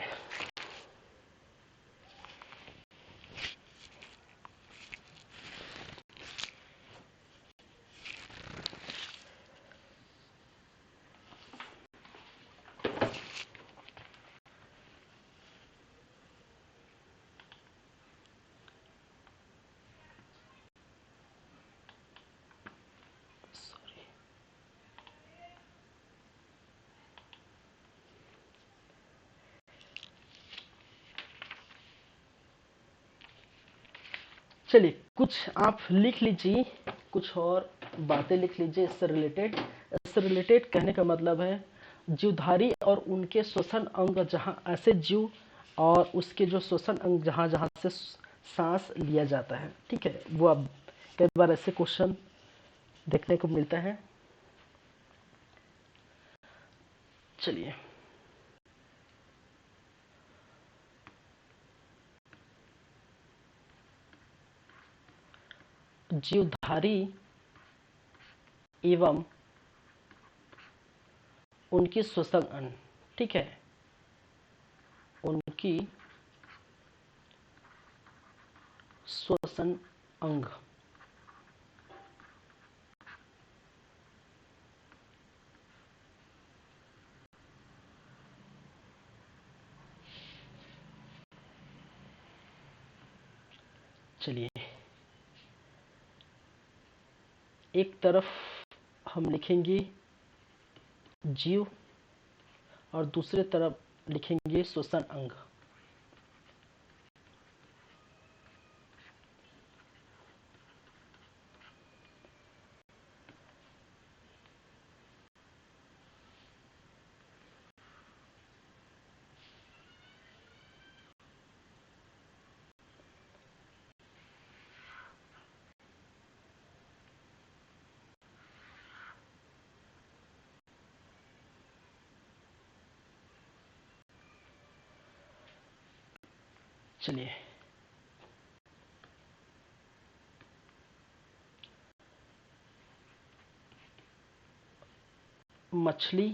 चलिए कुछ आप लिख लीजिए, कुछ और बातें लिख लीजिए इससे रिलेटेड। इससे रिलेटेड कहने का मतलब है जीवधारी और उनके श्वसन अंग, जहाँ ऐसे जीव और उसके जो श्वसन अंग जहाँ जहाँ से सांस लिया जाता है। ठीक है, वो अब कई बार ऐसे क्वेश्चन देखने को मिलता है। चलिए, जीवधारी एवं उनकी श्वसन अंग, ठीक है, उनकी श्वसन अंग। चलिए, एक तरफ हम लिखेंगे जीव और दूसरे तरफ लिखेंगे श्वसन अंग। चलिए, मछली,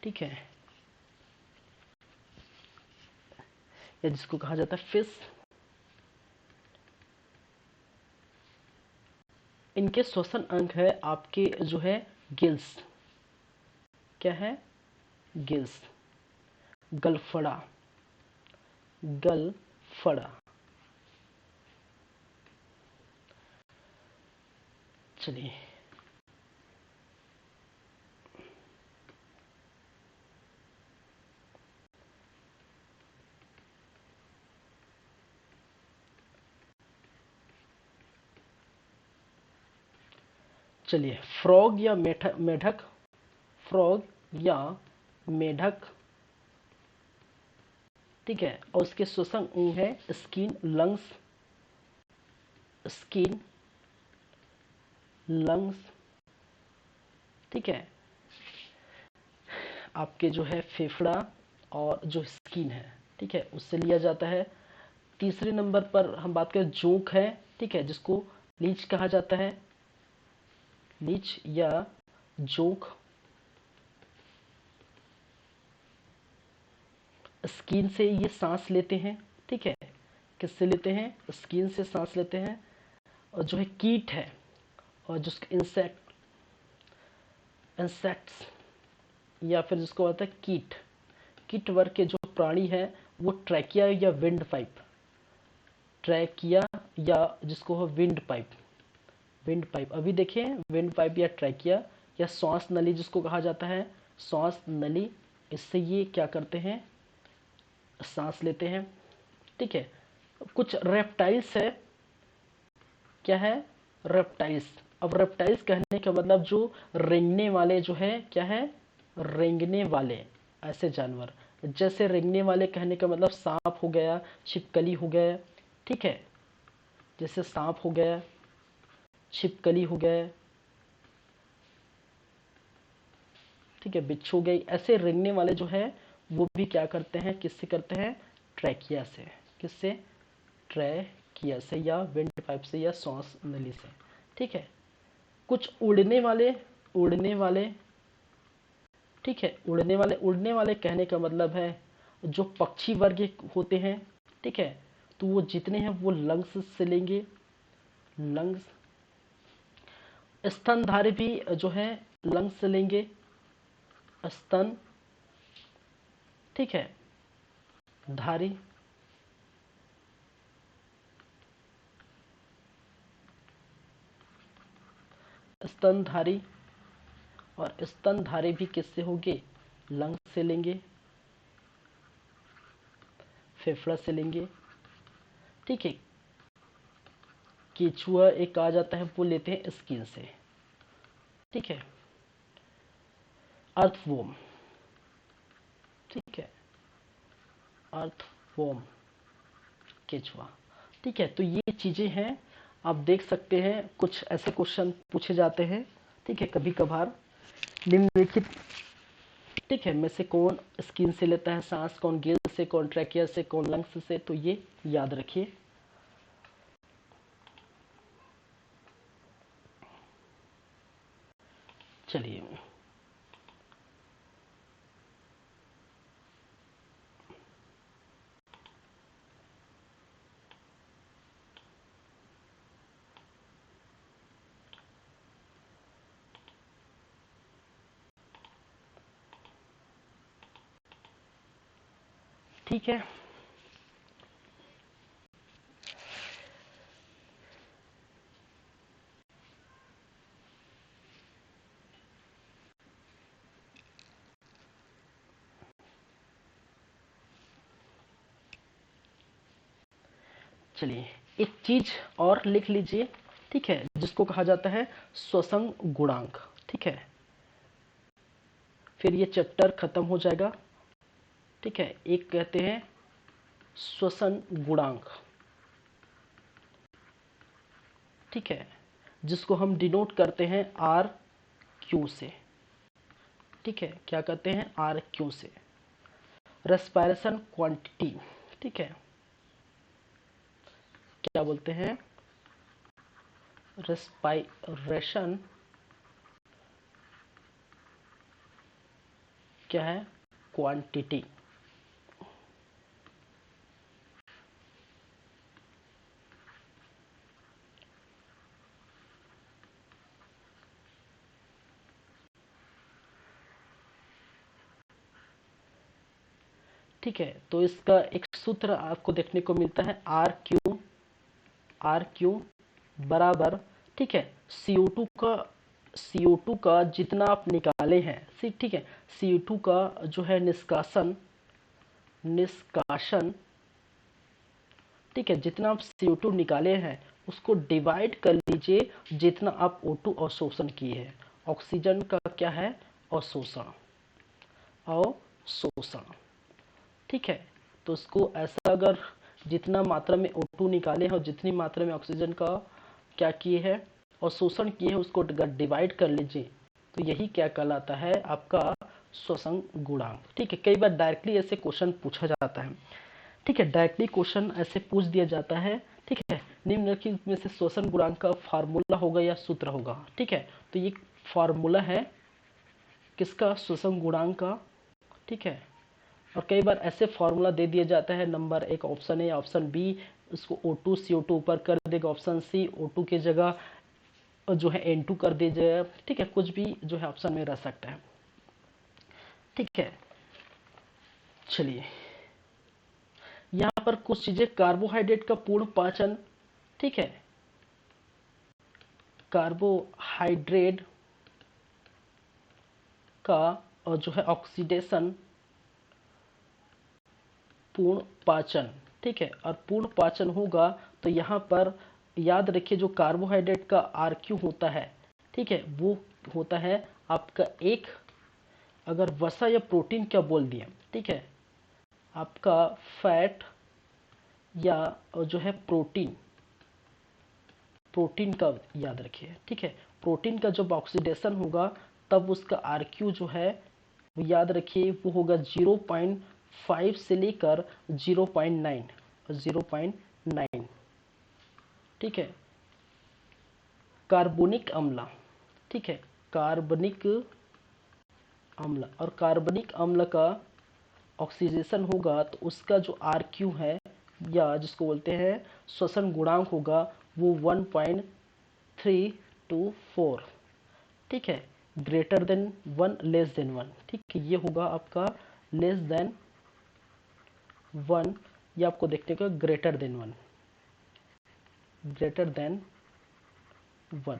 ठीक है, या जिसको कहा जाता है फिश, इनके श्वसन अंग है आपके जो है गिल्स। क्या है, गिल्स, गलफड़ा, गलफड़ा। चलिए, चलिए, फ्रॉग या मेढक, फ्रॉग या मेढक, ठीक है, और उसके श्वसन अंग है स्किन, लंग्स, स्किन, लंग्स, ठीक है, आपके जो है फेफड़ा और जो स्किन है, ठीक है, उससे लिया जाता है। तीसरे नंबर पर हम बात करें जोंक है, ठीक है, जिसको लीच कहा जाता है, लीच या जोंक। स्किन से ये सांस लेते हैं, ठीक है। किससे लेते हैं? स्किन से सांस लेते हैं। और जो है कीट है, और जिसके इंसेक्ट्स या फिर जिसको होता है कीट, कीट वर्ग के जो प्राणी है वो ट्रैकिया या विंड पाइप, ट्रैकिया या जिसको हो विंड पाइप, विंड पाइप अभी देखें, विंड पाइप या ट्रैकिया या श्वास नली जिसको कहा जाता है, श्वास नली, इससे ये क्या करते हैं? सांस लेते हैं, ठीक है। कुछ रेप्टाइल्स है, क्या है? रेप्टाइल्स। अब रेप्टाइल्स कहने का मतलब जो रेंगने वाले जो है, क्या है? रेंगने वाले ऐसे जानवर। जैसे रेंगने वाले कहने का मतलब सांप हो गया, छिपकली हो गया, ठीक है। जैसे सांप हो गया, छिपकली हो गया, ठीक है, बिच्छू हो गई, ऐसे रेंगने वाले जो है वो भी क्या करते हैं? किससे करते हैं? ट्रैकिया से। किससे? ट्रैकिया से या विंड पाइप से या सांस नली से, ठीक है। कुछ उड़ने वाले, ठीक है, उड़ने वाले कहने का मतलब है जो पक्षी वर्ग होते हैं, ठीक है। तो वो जितने हैं वो लंग्स से लेंगे, लंग्स। स्तनधारी भी जो है लंग्स से लेंगे, स्तन, ठीक है, धारी। स्तनधारी, और स्तनधारी भी किससे होंगे? लंग्स से लेंगे, फेफड़ा से लेंगे, ठीक है। केचुआ एक आ जाता है, वो लेते हैं स्किन से, ठीक है। अर्थवॉर्म, ठीक है, अर्थवॉर्म, केचुआ, ठीक है। तो ये चीजें हैं, आप देख सकते हैं कुछ ऐसे क्वेश्चन पूछे जाते हैं, ठीक है, कभी कभार। निम्नलिखित, ठीक है, में से कौन स्किन से लेता है सांस, कौन गिल से, कौन ट्रैकिया से, कौन लंग्स से, तो ये याद रखिए। चलिए, ठीक है। चलिए, एक चीज और लिख लीजिए, ठीक है, जिसको कहा जाता है श्वसन गुणांक, ठीक है। फिर ये चैप्टर खत्म हो जाएगा, ठीक है। एक कहते हैं श्वसन गुणांक, ठीक है, जिसको हम डिनोट करते हैं आर क्यू से, ठीक है। क्या कहते हैं? आर क्यू से। रेस्पिरेशन क्वांटिटी, ठीक है, क्या बोलते हैं? रेस्पायरेशन क्या है? क्वांटिटी, ठीक है। तो इसका एक सूत्र आपको देखने को मिलता है, आर क्यू बराबर, ठीक है, CO2 का जितना आप निकाले हैं, ठीक है, CO2 का जो है निष्काशन, ठीक है, जितना आप CO2 निकाले हैं उसको डिवाइड कर लीजिए जितना आप O2 अवशोषण किए हैं। ऑक्सीजन का क्या है? अवशोषण, अवशोषण, ठीक है। तो उसको ऐसा, अगर जितना मात्रा में O2 निकाले हैं और जितनी मात्रा में ऑक्सीजन का क्या किए हैं, अवशोषण किए हैं, उसको अगर डिवाइड कर लीजिए तो यही क्या कहलाता है? आपका श्वसन गुणांक, ठीक है। कई बार डायरेक्टली ऐसे क्वेश्चन पूछा जाता है, ठीक है, डायरेक्टली क्वेश्चन ऐसे पूछ दिया जाता है, ठीक है। निम्नलिखित में से श्वसन गुणांक का फार्मूला होगा या सूत्र होगा, ठीक है। तो ये फार्मूला है किसका? श्वसन गुणांक का, ठीक है, और कई बार ऐसे फॉर्मूला दे दिया जाता है, नंबर एक ऑप्शन ए ऑप्शन बी उसको O2 CO2 ऊपर कर देगा, ऑप्शन सी O2 की जगह जो है N2 कर दीजिए, ठीक है, कुछ भी जो है ऑप्शन में रह सकता है, ठीक है। चलिए यहाँ पर कुछ चीजें, कार्बोहाइड्रेट का पूर्ण पाचन, ठीक है, कार्बोहाइड्रेट का और जो है ऑक्सीडेशन पूर्ण पाचन, ठीक है, और पूर्ण पाचन होगा तो यहाँ पर याद रखिए जो कार्बोहाइड्रेट का RQ होता है, ठीक है, वो होता है आपका एक, अगर वसा या प्रोटीन क्या बोल दिए, ठीक है, आपका फैट या जो है प्रोटीन, प्रोटीन का याद रखिए, ठीक है, प्रोटीन का जब ऑक्सीडेशन होगा तब उसका RQ जो है वो याद रखिए वो होगा 0.5 से लेकर 0.9, 0.9, ठीक है। कार्बोनिक अम्ल, ठीक है, कार्बनिक अम्ल, और कार्बनिक अम्ल का ऑक्सीडेशन होगा तो उसका जो RQ है या जिसको बोलते हैं श्वसन गुणांक होगा वो 1.324, ठीक है, ग्रेटर देन 1 लेस देन 1, ठीक है, ये होगा आपका लेस देन 1, ये आपको देखने का ग्रेटर देन 1, ग्रेटर देन 1।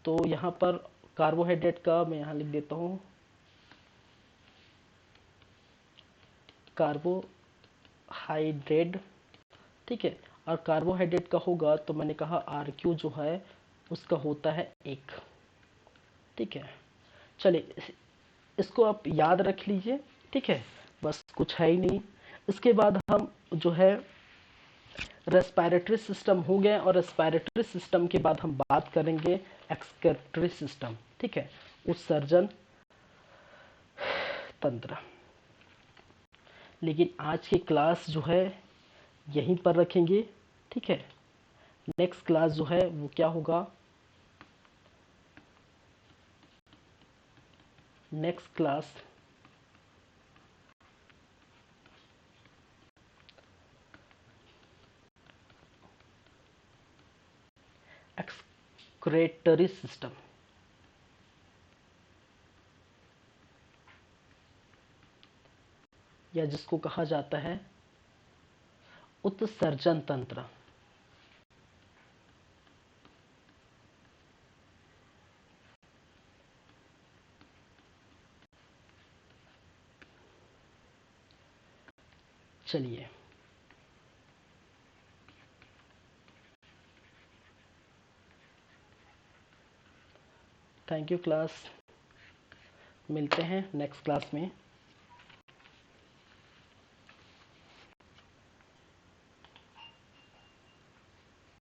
तो यहाँ पर कार्बोहाइड्रेट का मैं यहाँ लिख देता हूँ, कार्बोहाइड्रेट, ठीक है, और कार्बोहाइड्रेट का होगा तो मैंने कहा RQ जो है उसका होता है 1, ठीक है। चलिए इसको आप याद रख लीजिए, ठीक है, बस कुछ है ही नहीं। इसके बाद हम जो है रेस्पिरेटरी सिस्टम हो गए, और रेस्पिरेटरी सिस्टम के बाद हम बात करेंगे एक्सक्रेटरी सिस्टम, ठीक है, उत्सर्जन तंत्र। लेकिन आज की क्लास जो है यहीं पर रखेंगे, ठीक है, नेक्स्ट क्लास जो है वो क्या होगा, नेक्स्ट क्लास एक्सक्रेटरी सिस्टम, या जिसको कहा जाता है उत्सर्जन तंत्र। चलिए थैंक यू क्लास, मिलते हैं नेक्स्ट क्लास में।